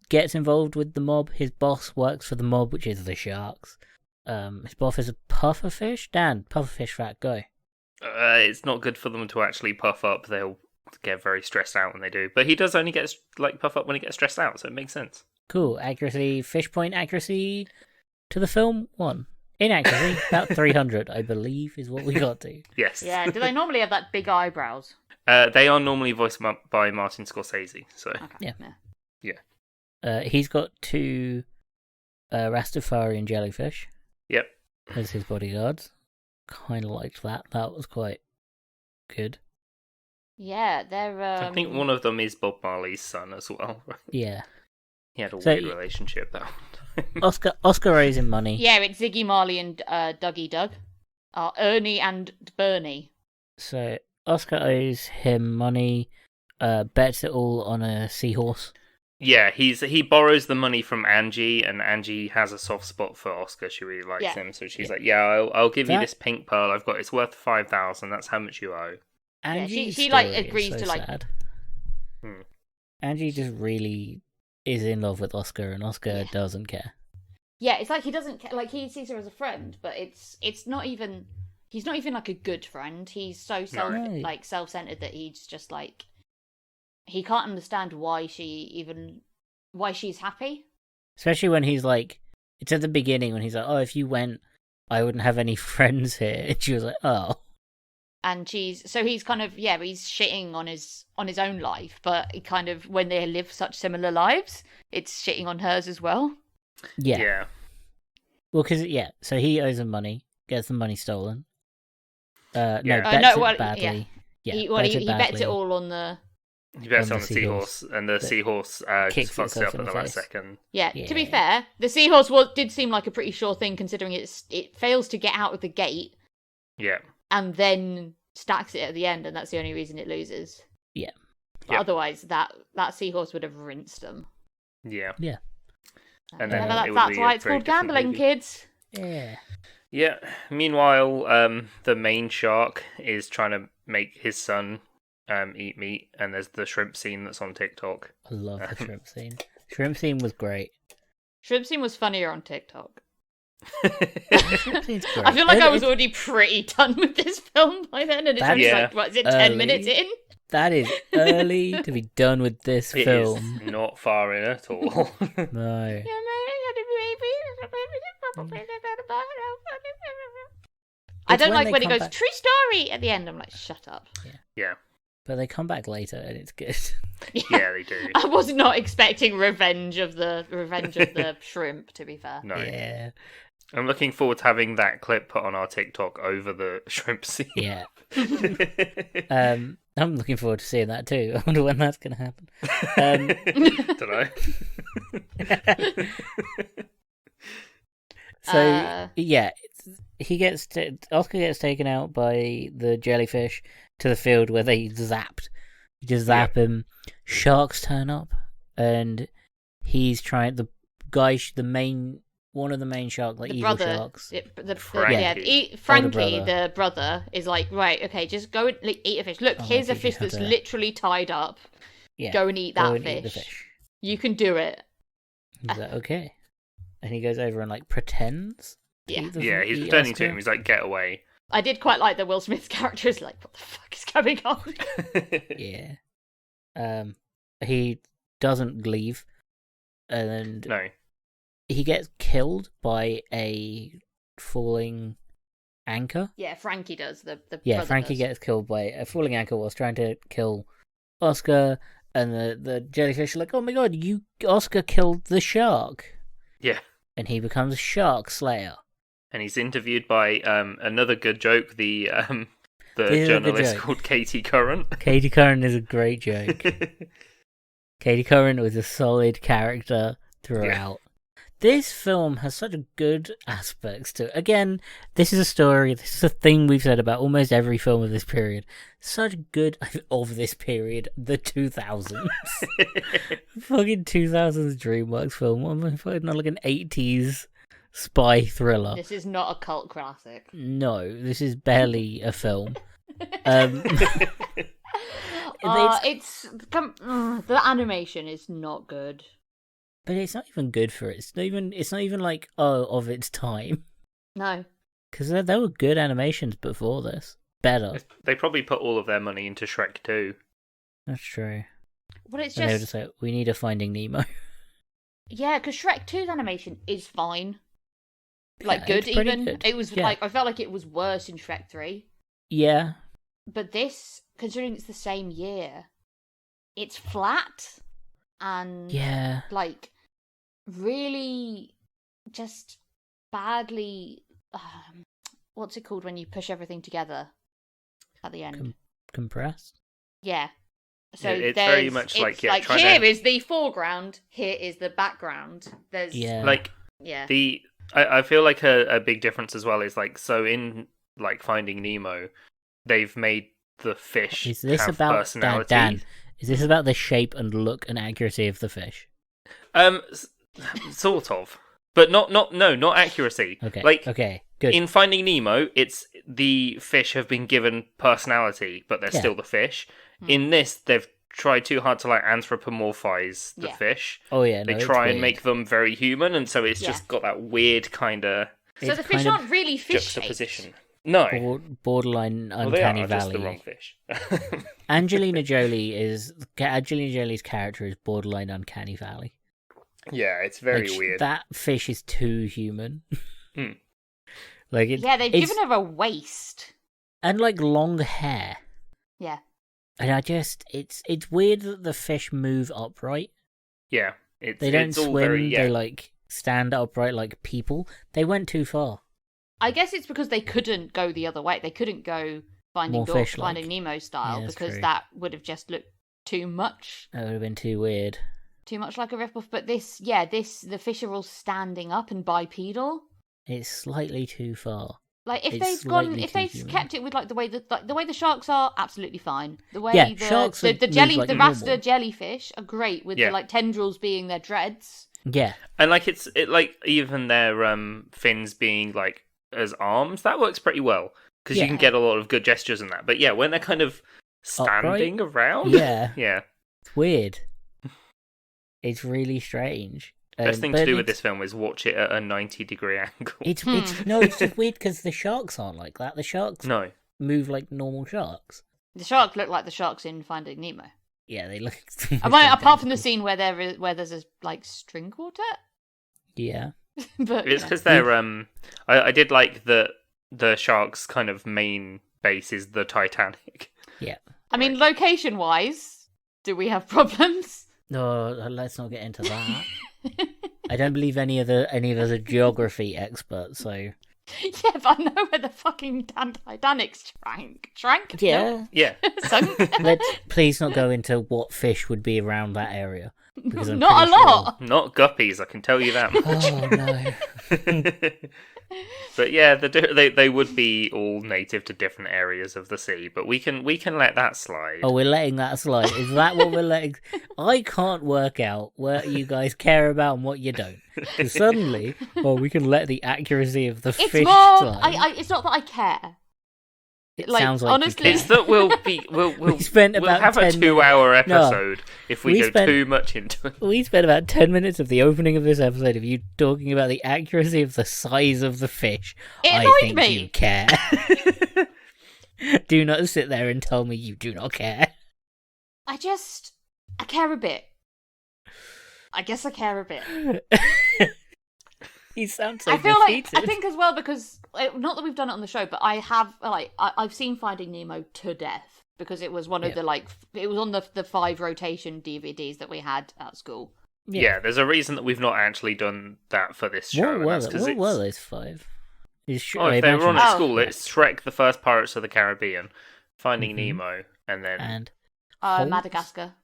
Speaker 1: gets involved with the mob. His boss works for the mob, which is the Sharks. His boss is a pufferfish. Dan, pufferfish fact, go.
Speaker 2: It's not good for them to actually puff up. They'll get very stressed out when they do. But he does only get puff up when he gets stressed out, so it makes sense.
Speaker 1: Cool. Accuracy, fish point accuracy to the film, 1. Inaccuracy, about 300, I believe, is what we got to.
Speaker 2: Yes.
Speaker 3: Yeah, do they normally have that big eyebrows?
Speaker 2: They are normally voiced by Martin Scorsese, so...
Speaker 3: Okay.
Speaker 1: Yeah. He's got 2 Rastafarian jellyfish.
Speaker 2: Yep.
Speaker 1: As his bodyguards. Kind of liked that. That was quite good.
Speaker 3: Yeah, they're...
Speaker 2: I think one of them is Bob Marley's son as well.
Speaker 1: Yeah.
Speaker 2: He had a weird relationship, that one.
Speaker 1: Oscar owes him money.
Speaker 3: Yeah, it's Ziggy Marley and Dougie Doug. Ernie and Bernie.
Speaker 1: So Oscar owes him money, bets it all on a seahorse.
Speaker 2: Yeah, he borrows the money from Angie, and Angie has a soft spot for Oscar. She really likes him, so she's like, "Yeah, I'll give you this pink pearl. I've got it's worth 5,000. That's how much you owe."
Speaker 1: Angie,
Speaker 3: she like agrees
Speaker 1: so
Speaker 3: to like.
Speaker 1: Sad. Angie just really is in love with Oscar, and Oscar doesn't care.
Speaker 3: Yeah, it's like he doesn't care. Like he sees her as a friend, but it's not even. He's not even like a good friend. He's so self-centered that he's just like. He can't understand why she's happy.
Speaker 1: Especially when he's like, it's at the beginning when he's like, "Oh, if you went, I wouldn't have any friends here." And she was like, "Oh."
Speaker 3: And he's kind of he's shitting on his own life, but he kind of when they live such similar lives, it's shitting on hers as well.
Speaker 1: Yeah. Well, because so he owes him money, gets the money stolen. Bets it badly.
Speaker 3: Yeah. He bets it all on the.
Speaker 2: He bets on the seahorse, and the seahorse just fucks it up at the last second.
Speaker 3: Yeah, to be fair, the seahorse did seem like a pretty sure thing considering it fails to get out of the gate.
Speaker 2: Yeah.
Speaker 3: And then stacks it at the end, and that's the only reason it loses.
Speaker 1: Yeah.
Speaker 3: But otherwise, that seahorse would have rinsed them.
Speaker 2: Yeah.
Speaker 1: Yeah.
Speaker 2: And then
Speaker 3: that's why it's called gambling, kids.
Speaker 1: Yeah.
Speaker 2: Yeah. Meanwhile, the main shark is trying to make his son eat meat, and there's the shrimp scene that's on TikTok.
Speaker 1: I love the shrimp scene. Shrimp scene was great.
Speaker 3: Shrimp scene was funnier on TikTok.
Speaker 1: Shrimp scene's great.
Speaker 3: I feel like I was already pretty done with this film by then, and it's only like, what is it, 10 minutes in?
Speaker 1: That is early to be done with this film.
Speaker 2: It is not far in at all.
Speaker 1: No.
Speaker 3: I don't like when it goes, true story, at the end. I'm like, shut up.
Speaker 2: Yeah.
Speaker 1: But they come back later, and it's good.
Speaker 2: Yeah, they do.
Speaker 3: I was not expecting revenge of the shrimp, to be fair.
Speaker 2: No.
Speaker 1: Yeah.
Speaker 2: I'm looking forward to having that clip put on our TikTok over the shrimp scene.
Speaker 1: Yeah. I'm looking forward to seeing that too. I wonder when that's going to happen.
Speaker 2: Don't know.
Speaker 1: So Oscar gets taken out by the jellyfish to the field where they zapped. You just zap him. Sharks turn up, and he's trying one of the main sharks, like evil sharks.
Speaker 3: Frankie, the brother, is like, right, okay, just go and eat a fish. Look, here's a fish that's literally tied up.
Speaker 1: Yeah,
Speaker 3: go and eat that
Speaker 1: fish. Eat the fish.
Speaker 3: You can do it.
Speaker 1: He's like, okay. And he goes over and like pretends.
Speaker 2: He's pretending to him. He's like, get away.
Speaker 3: I did quite like that Will Smith's character is like, what the fuck is going on?
Speaker 1: Yeah. He doesn't leave. And
Speaker 2: no.
Speaker 1: He gets killed by a falling anchor.
Speaker 3: Yeah, Frankie does.
Speaker 1: Frankie gets killed by a falling anchor whilst trying to kill Oscar. And the jellyfish are like, oh my god, Oscar killed the shark.
Speaker 2: Yeah.
Speaker 1: And he becomes a shark slayer.
Speaker 2: And he's interviewed by another good joke, the journalist called Katie Curran.
Speaker 1: Katie Curran is a great joke. Katie Curran was a solid character throughout. This film has such good aspects to it. Again, this is a story, this is a thing we've said about almost every film of this period. Such good of this period, the 2000s. Fucking 2000s DreamWorks film. What am I fucking not like an 80s spy thriller.
Speaker 3: This is not a cult classic.
Speaker 1: No, this is barely a film.
Speaker 3: The animation is not good.
Speaker 1: But it's not even good for it. It's not even like of its time.
Speaker 3: No.
Speaker 1: Because there were good animations before this. Better.
Speaker 2: They probably put all of their money into Shrek 2.
Speaker 1: That's true.
Speaker 3: Well, it's
Speaker 1: And they were
Speaker 3: just
Speaker 1: just like, we need a Finding Nemo.
Speaker 3: yeah, because Shrek 2's animation is fine. Like
Speaker 1: Yeah,
Speaker 3: good
Speaker 1: it's pretty
Speaker 3: even.
Speaker 1: good.
Speaker 3: It was
Speaker 1: Yeah.
Speaker 3: like I felt like it was worse in Shrek 3.
Speaker 1: Yeah.
Speaker 3: But this, considering it's the same year, it's flat and
Speaker 1: Yeah.
Speaker 3: like really just badly what's it called when you push everything together at the end?
Speaker 1: Compressed.
Speaker 3: Yeah. So
Speaker 2: Yeah, it's
Speaker 3: there's,
Speaker 2: very much like,
Speaker 3: it's
Speaker 2: trying
Speaker 3: here
Speaker 2: to-
Speaker 3: is the foreground, here is the background. There's
Speaker 1: Yeah.
Speaker 2: Like,
Speaker 3: yeah.
Speaker 2: I feel like a big difference as well is like, so in like Finding Nemo, they've made the fish
Speaker 1: Is this
Speaker 2: have
Speaker 1: about
Speaker 2: personality.
Speaker 1: Dan? Is this about the shape and look and accuracy of the fish?
Speaker 2: Sort of, but not accuracy.
Speaker 1: Okay.
Speaker 2: Like
Speaker 1: okay. Good.
Speaker 2: in Finding Nemo, it's the fish have been given personality, but they're
Speaker 1: Yeah.
Speaker 2: still the fish.
Speaker 3: Hmm.
Speaker 2: In this, they've tried too hard to like anthropomorphize the
Speaker 3: Yeah.
Speaker 2: fish.
Speaker 1: Oh yeah.
Speaker 2: They
Speaker 1: no, it's
Speaker 2: try and
Speaker 1: weird.
Speaker 2: make them very human, and so it's
Speaker 3: Yeah.
Speaker 2: just got that weird kind of
Speaker 3: So
Speaker 1: It's
Speaker 3: the fish
Speaker 1: kind of
Speaker 3: aren't really fish
Speaker 2: juxtaposition. No,
Speaker 1: borderline
Speaker 2: well, they
Speaker 1: uncanny
Speaker 2: are just the wrong
Speaker 1: valley.
Speaker 2: fish.
Speaker 1: Angelina Jolie's character is borderline uncanny valley.
Speaker 2: Yeah, it's very
Speaker 1: Like,
Speaker 2: weird.
Speaker 1: That fish is too human.
Speaker 2: Hmm.
Speaker 1: Like
Speaker 3: Yeah, they've
Speaker 1: it's-
Speaker 3: given her a waist.
Speaker 1: and like long hair.
Speaker 3: Yeah.
Speaker 1: And it's weird that the fish move upright.
Speaker 2: Yeah, it's
Speaker 1: They don't
Speaker 2: it's all
Speaker 1: swim.
Speaker 2: very
Speaker 1: They like stand upright like people. They went too far.
Speaker 3: I guess it's because they couldn't go the other way. They couldn't go
Speaker 1: More fish-like.
Speaker 3: Finding Nemo style
Speaker 1: Yeah, that's
Speaker 3: because
Speaker 1: true.
Speaker 3: that would have just looked too much
Speaker 1: That would have been too weird.
Speaker 3: like a ripoff. But the fish are all standing up and bipedal.
Speaker 1: It's slightly too far.
Speaker 3: Like if
Speaker 1: It's
Speaker 3: they've gone,
Speaker 1: slightly
Speaker 3: if
Speaker 1: too
Speaker 3: they've
Speaker 1: human.
Speaker 3: kept it with like the way the sharks are, absolutely fine. The way
Speaker 1: Yeah,
Speaker 3: the
Speaker 1: sharks
Speaker 3: the,
Speaker 1: would
Speaker 3: the
Speaker 1: move
Speaker 3: jelly
Speaker 1: like
Speaker 3: the
Speaker 1: normal.
Speaker 3: raster jellyfish are great with
Speaker 2: Yeah.
Speaker 3: the like tendrils being their dreads.
Speaker 1: Yeah.
Speaker 2: And like it like even their fins being like as arms, that works pretty well because you
Speaker 1: Yeah.
Speaker 2: can get a lot of good gestures in that. But yeah, when they're kind of standing around,
Speaker 1: Yeah.
Speaker 2: yeah.
Speaker 1: It's weird. It's really strange.
Speaker 2: Best thing
Speaker 1: But
Speaker 2: to do with
Speaker 1: it's-
Speaker 2: this film is watch it at a 90-degree angle.
Speaker 1: It's
Speaker 3: Hmm.
Speaker 1: it's just weird because the sharks aren't like that. The sharks
Speaker 2: No,
Speaker 1: move like normal sharks.
Speaker 3: The sharks look like the sharks in Finding Nemo.
Speaker 1: Yeah, they look.
Speaker 3: Apart from the scene where there's a like string quartet,
Speaker 1: Yeah.
Speaker 3: but
Speaker 2: it's
Speaker 3: yeah.
Speaker 2: because they're I did like that the shark's kind of main base is the Titanic.
Speaker 1: Yeah.
Speaker 3: I mean, location wise, do we have problems?
Speaker 1: No, let's not get into that. I don't believe any of us are geography experts, so
Speaker 3: Yeah, but I know where the fucking Titanic's shrank.
Speaker 1: yeah.
Speaker 2: Yeah,
Speaker 3: No, sunk.
Speaker 1: Let's please not go into what fish would be around that area. Because I'm
Speaker 3: Not a
Speaker 1: pretty
Speaker 3: lot.
Speaker 2: not guppies, I can tell you that.
Speaker 1: Oh no.
Speaker 2: But yeah, they would be all native to different areas of the sea, but we can let that slide.
Speaker 1: Oh, we're letting that slide. Is that what we're letting? I can't work out what you guys care about and what you don't. 'Cause suddenly, we can let the accuracy of the
Speaker 3: It's
Speaker 1: fish
Speaker 3: more.
Speaker 1: slide.
Speaker 3: It's not that I care.
Speaker 1: It
Speaker 3: like,
Speaker 1: sounds like
Speaker 3: honestly-
Speaker 1: you
Speaker 2: It's
Speaker 1: care.
Speaker 2: that we'll
Speaker 1: spent
Speaker 2: we'll
Speaker 1: about
Speaker 2: have a
Speaker 1: 10
Speaker 2: 2-hour
Speaker 1: No.
Speaker 2: episode if we
Speaker 1: We
Speaker 2: go
Speaker 1: spent-
Speaker 2: too much into it.
Speaker 1: We spent about 10 minutes of the opening of this episode of you talking about the accuracy of the size of the fish.
Speaker 3: It
Speaker 1: I
Speaker 3: annoyed
Speaker 1: think
Speaker 3: me.
Speaker 1: you care. Do not sit there and tell me you do not care.
Speaker 3: I care a bit. I guess I care a bit.
Speaker 1: You sound so
Speaker 3: I feel
Speaker 1: defeated.
Speaker 3: like I think as well because not that we've done it on the show, but I have I've seen Finding Nemo to death because it was one of
Speaker 1: Yeah.
Speaker 3: the it was on the 5 rotation DVDs that we had at school.
Speaker 2: Yeah, there's a reason that we've not actually done that for this show.
Speaker 1: What
Speaker 2: and
Speaker 1: were,
Speaker 2: that's 'cause
Speaker 1: what
Speaker 2: it's...
Speaker 1: were those 5?
Speaker 2: Oh, if they were on at
Speaker 3: Oh.
Speaker 2: school, it's Shrek, The First Pirates of the Caribbean, Finding
Speaker 1: Mhm.
Speaker 2: Nemo, and then
Speaker 1: And Holt?
Speaker 3: Madagascar.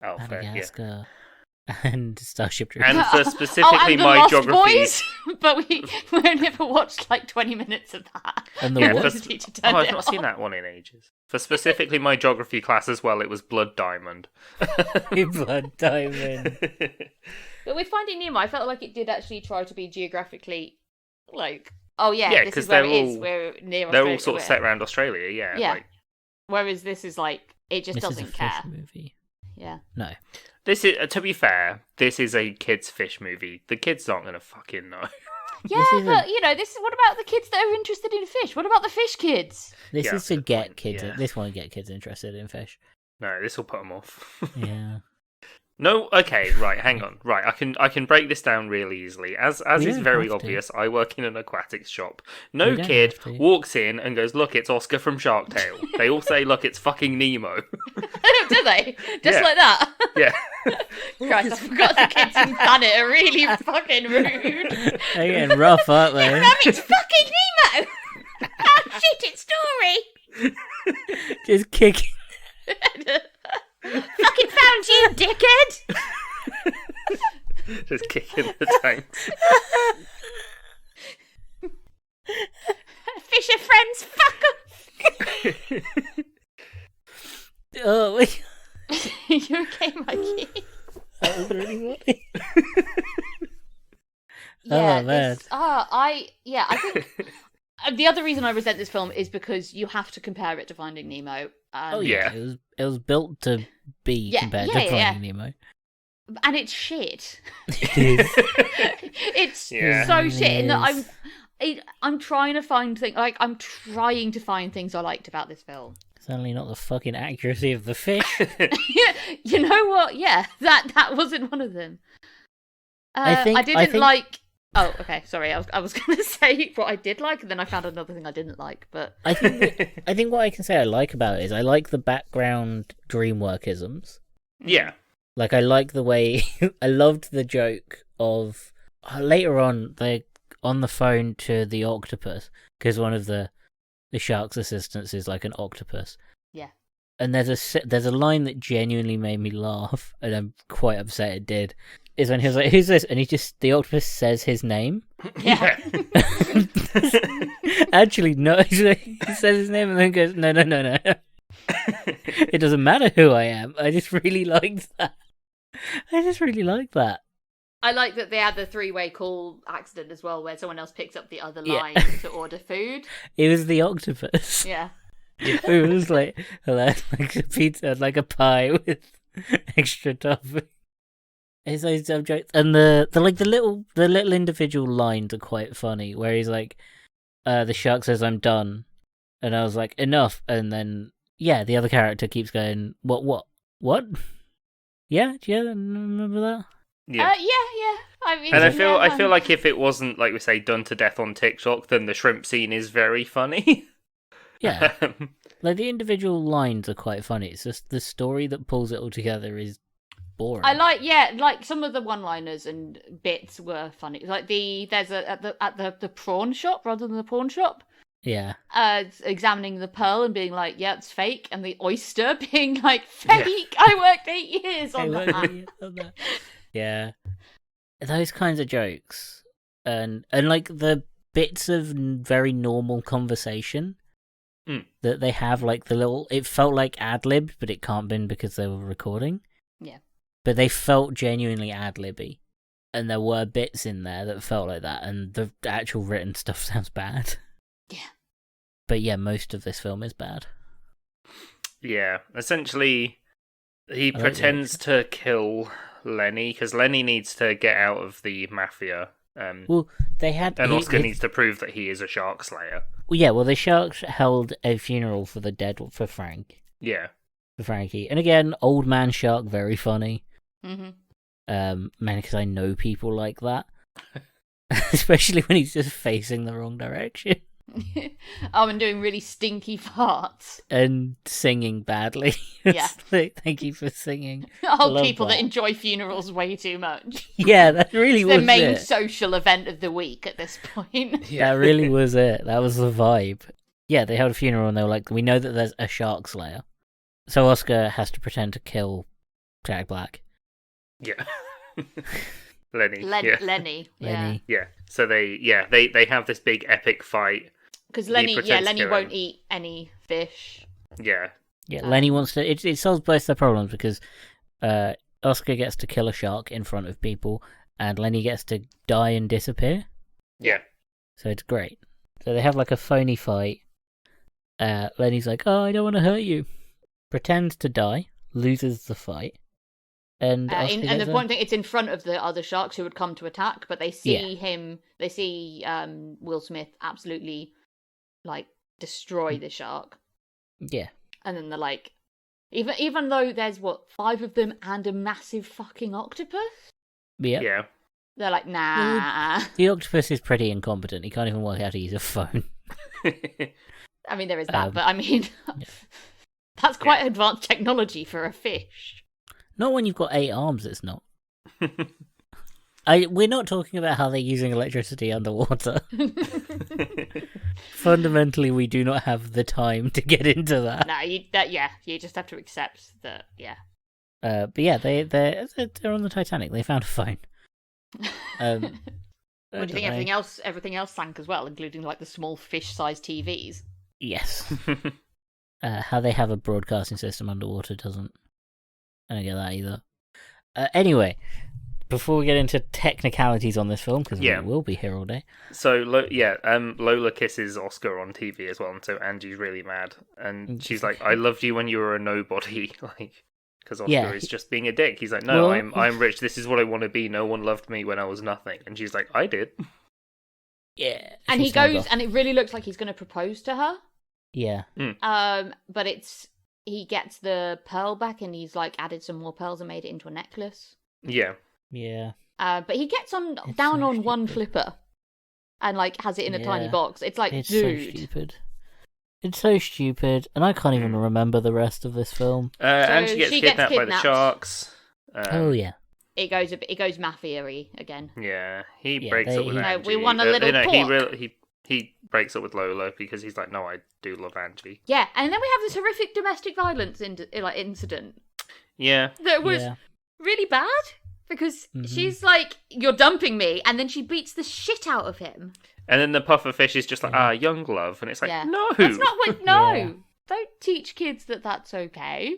Speaker 2: oh, fair, yeah.
Speaker 1: Madagascar and Starship Troopers.
Speaker 2: And for specifically
Speaker 3: and the
Speaker 2: my
Speaker 3: Lost
Speaker 2: geography.
Speaker 3: Boys, but we only ever watched like 20 minutes of that.
Speaker 1: And the
Speaker 2: Yeah,
Speaker 1: what?
Speaker 2: for
Speaker 3: Easy to
Speaker 2: Oh,
Speaker 3: turn
Speaker 2: I've
Speaker 3: it
Speaker 2: not seen
Speaker 3: off.
Speaker 2: that one in ages. For specifically my geography class as well, it was Blood Diamond.
Speaker 1: Blood Diamond.
Speaker 3: But with Finding Nemo, I felt like it did actually try to be geographically, like, oh yeah,
Speaker 2: Yeah,
Speaker 3: this
Speaker 2: 'cause
Speaker 3: is where
Speaker 2: they're
Speaker 3: it is.
Speaker 2: all-
Speaker 3: We're near
Speaker 2: They're
Speaker 3: Australia.
Speaker 2: all sort of set around Australia, yeah.
Speaker 3: Yeah.
Speaker 2: Like,
Speaker 3: Whereas this is like, it just
Speaker 1: This is a
Speaker 3: doesn't
Speaker 1: fish
Speaker 3: care.
Speaker 1: movie.
Speaker 3: Yeah.
Speaker 1: No.
Speaker 2: this is, to be fair, this is a kids' fish movie. The kids aren't going to fucking know.
Speaker 3: Yeah,
Speaker 1: is a-
Speaker 3: but what about the kids that are interested in fish? What about the fish kids?
Speaker 1: This
Speaker 2: Yeah,
Speaker 1: is
Speaker 2: that's a
Speaker 1: to
Speaker 2: good
Speaker 1: get
Speaker 2: point,
Speaker 1: kids.
Speaker 2: yeah.
Speaker 1: This won't get kids interested in fish.
Speaker 2: No, this will put them off.
Speaker 1: Yeah.
Speaker 2: No, okay, right, hang on. Right, I can break this down really easily. As
Speaker 1: We
Speaker 2: is
Speaker 1: don't
Speaker 2: very
Speaker 1: have to.
Speaker 2: obvious, I work in an aquatics shop.
Speaker 1: We
Speaker 2: No
Speaker 1: don't
Speaker 2: kid
Speaker 1: have to.
Speaker 2: walks in and goes, "Look, it's Oscar from Shark Tale." They all say, "Look, it's fucking Nemo."
Speaker 3: Do they? Just
Speaker 2: Yeah.
Speaker 3: like that?
Speaker 2: Yeah.
Speaker 3: Christ, I forgot the kids in Planet are really fucking rude.
Speaker 1: They're getting rough, aren't they?
Speaker 3: Mum, it's fucking Nemo! Oh shit, it's Dory!
Speaker 1: Just kicking.
Speaker 3: Fucking found you, dickhead!
Speaker 2: Just kicking the tanks.
Speaker 3: Fisher friends, fuck
Speaker 1: Oh, wait.
Speaker 3: off! You okay, Mikey?
Speaker 1: That was really funny.
Speaker 3: Yeah,
Speaker 1: man.
Speaker 3: I think the other reason I resent this film is because you have to compare it to Finding Nemo.
Speaker 1: Oh
Speaker 2: Yeah.
Speaker 1: yeah, it was built to be
Speaker 3: Yeah,
Speaker 1: compared
Speaker 3: yeah,
Speaker 1: to
Speaker 3: yeah.
Speaker 1: Finding Nemo.
Speaker 3: And it's shit.
Speaker 1: It is.
Speaker 3: It's
Speaker 2: Yeah.
Speaker 3: so
Speaker 1: It
Speaker 3: shit, and that
Speaker 1: is.
Speaker 3: I'm trying to find things I'm trying to find things I liked about this film.
Speaker 1: Certainly not the fucking accuracy of the fish.
Speaker 3: You know what? Yeah, that wasn't one of them.
Speaker 1: I think-
Speaker 3: didn't
Speaker 1: I think-
Speaker 3: like. Oh, okay. Sorry, I was going to say what I did like, and then I found another thing I didn't like. But
Speaker 1: I think what I can say I like about it is I like the background DreamWorkisms.
Speaker 2: Yeah.
Speaker 1: Like I like the way I loved the joke of later on they on the phone to the octopus because one of the shark's assistants is like an octopus.
Speaker 3: Yeah.
Speaker 1: And there's a line that genuinely made me laugh, and I'm quite upset it did. Is when he was like, "Who's this?" And the octopus says his name.
Speaker 3: yeah,
Speaker 1: Actually, no, he says his name and then goes, "No, no, no, no." It doesn't matter who I am. I just really liked that.
Speaker 3: I like that they had the three-way call accident as well, where someone else picks up the other
Speaker 1: Yeah.
Speaker 3: line to order food.
Speaker 1: It was the octopus.
Speaker 3: Yeah.
Speaker 1: It was like a pizza, like a pie with extra topping. It's those jokes, and the little individual lines are quite funny. Where he's like, "The shark says I'm done," and I was like, "Enough," and then the other character keeps going, "What? Yeah, do you remember that?"
Speaker 2: Yeah.
Speaker 3: Yeah. I mean,
Speaker 2: And I
Speaker 3: yeah,
Speaker 2: feel like if it wasn't, like we say, done to death on TikTok, then the shrimp scene is very funny.
Speaker 1: Yeah, like the individual lines are quite funny. It's just the story that pulls it all together is boring.
Speaker 3: I like some of the one-liners and bits were funny. Like there's at the prawn shop rather than the pawn shop.
Speaker 1: Yeah,
Speaker 3: Examining the pearl and being like, yeah, it's fake, and the oyster being like, fake. I worked 8 years on that.
Speaker 1: Yeah, those kinds of jokes, and like the bits of very normal conversation that they have, like the little. It felt like ad-libbed, but it can't been because they were recording.
Speaker 3: Yeah.
Speaker 1: But they felt genuinely ad-libby, and there were bits in there that felt like that, and the actual written stuff sounds bad.
Speaker 3: Yeah.
Speaker 1: But yeah, most of this film is bad.
Speaker 2: Yeah, essentially, he
Speaker 1: I like
Speaker 2: pretends to kill Lenny because Lenny needs to get out of the mafia.
Speaker 1: Well, they had.
Speaker 2: And Oscar needs to prove that he is a shark slayer.
Speaker 1: Well, the Sharks held a funeral for the dead for Frank.
Speaker 2: Yeah.
Speaker 1: For Frankie. And again, old man shark, very funny.
Speaker 3: Mm-hmm.
Speaker 1: Man, because I know people like that. Especially when he's just facing the wrong direction.
Speaker 3: Oh, and doing really stinky farts.
Speaker 1: And singing badly.
Speaker 3: Yeah.
Speaker 1: Like, thank you for singing.
Speaker 3: Old
Speaker 1: Love
Speaker 3: people that
Speaker 1: that.
Speaker 3: enjoy funerals way too much.
Speaker 1: Yeah, that really
Speaker 3: It's
Speaker 1: was
Speaker 3: the main
Speaker 1: it.
Speaker 3: social event of the week at this point.
Speaker 1: That really was it. That was the vibe. Yeah, they held a funeral and they were like, we know that there's a shark slayer. So Oscar has to pretend to kill Jack Black.
Speaker 2: Yeah. Lenny. Yeah.
Speaker 3: Lenny. Yeah.
Speaker 1: Lenny.
Speaker 2: Yeah. So they have this big epic fight.
Speaker 3: Because
Speaker 2: He
Speaker 3: Lenny
Speaker 2: pretends to
Speaker 3: won't
Speaker 2: him.
Speaker 3: eat any fish.
Speaker 2: Yeah.
Speaker 1: Yeah, Lenny wants to. It solves both their problems because Oscar gets to kill a shark in front of people, and Lenny gets to die and disappear.
Speaker 2: Yeah.
Speaker 1: So it's great. So they have like a phony fight. Lenny's like, "Oh, I don't want to hurt you." Pretends to die, loses the fight, and
Speaker 3: and the point thing, it's in front of the other sharks who would come to attack, but they see
Speaker 1: Yeah.
Speaker 3: they see Will Smith absolutely like destroy the shark,
Speaker 1: Yeah.
Speaker 3: and then they're like, even though there's 5 of them and a massive fucking octopus,
Speaker 1: Yeah.
Speaker 2: Yeah.
Speaker 3: they're like, nah.
Speaker 1: The octopus is pretty incompetent. He can't even work out how to use a phone.
Speaker 3: I mean, there is that,
Speaker 1: Um,
Speaker 3: but I mean,
Speaker 1: yeah.
Speaker 3: that's quite advanced technology for a fish.
Speaker 1: Not when you've got 8 arms, it's not. We're not talking about how they're using electricity underwater. Fundamentally, we do not have the time to get into that.
Speaker 3: No, you just have to accept that. Yeah.
Speaker 1: But yeah, they're on the Titanic. They found a phone.
Speaker 3: What do you think? Everything else sank as well, including like the small fish-sized TVs.
Speaker 1: Yes. How they have a broadcasting system underwater doesn't. I don't get that either. Anyway, before we get into technicalities on this film, because we will be here all day.
Speaker 2: So Lola kisses Oscar on TV as well, and so Angie's really mad, and she's like, "I loved you when you were a nobody," like, because Oscar is just being a dick. He's like, "No, I'm rich. This is what I want to be. No one loved me when I was nothing," and she's like, "I did."
Speaker 1: Yeah.
Speaker 3: And he goes, and it really looks like he's going to propose to her.
Speaker 1: Yeah.
Speaker 3: But he gets the pearl back, and he's like added some more pearls and made it into a necklace.
Speaker 2: Yeah.
Speaker 1: Yeah.
Speaker 3: But he gets down on one flipper, and like has it in a tiny box. It's like,
Speaker 1: it's
Speaker 3: dude,
Speaker 1: so stupid. It's so stupid, and I can't even remember the rest of this film.
Speaker 2: Angie gets kidnapped by the sharks.
Speaker 1: Oh yeah.
Speaker 3: It goes mafia-y again.
Speaker 2: Yeah, he breaks up with Angie.
Speaker 3: We want a little pork.
Speaker 2: He breaks up with Lola because he's like, "No, I do love Angie."
Speaker 3: Yeah, and then we have this horrific domestic violence incident.
Speaker 2: Yeah,
Speaker 3: that was really bad because she's like, "You're dumping me," and then she beats the shit out of him.
Speaker 2: And then the puffer fish is just like, young love, and it's like, no,
Speaker 3: that's not what. No, don't teach kids that that's okay.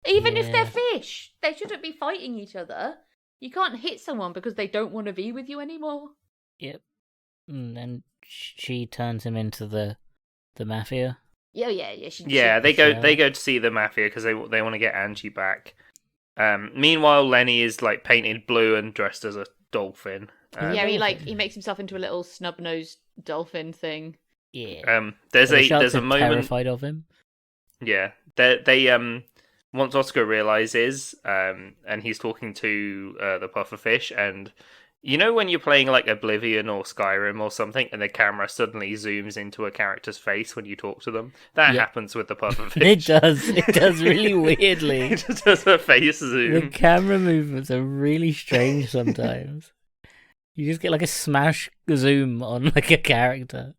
Speaker 3: Even if they're fish, they shouldn't be fighting each other. You can't hit someone because they don't want to be with you anymore.
Speaker 1: Yep. And then she turns him into the mafia.
Speaker 3: Yeah.
Speaker 2: They go to see the mafia because they want to get Angie back. Meanwhile, Lenny is like painted blue and dressed as a dolphin.
Speaker 3: He makes himself into a little snub-nosed dolphin thing.
Speaker 1: Yeah.
Speaker 2: There's a moment
Speaker 1: terrified of him.
Speaker 2: Yeah. They once Oscar realizes, and he's talking to the pufferfish, and you know when you're playing like Oblivion or Skyrim or something, and the camera suddenly zooms into a character's face when you talk to them? That happens with the pufferfish.
Speaker 1: It does really weirdly.
Speaker 2: It just does a face zoom.
Speaker 1: The camera movements are really strange sometimes. You just get like a smash zoom on like a character.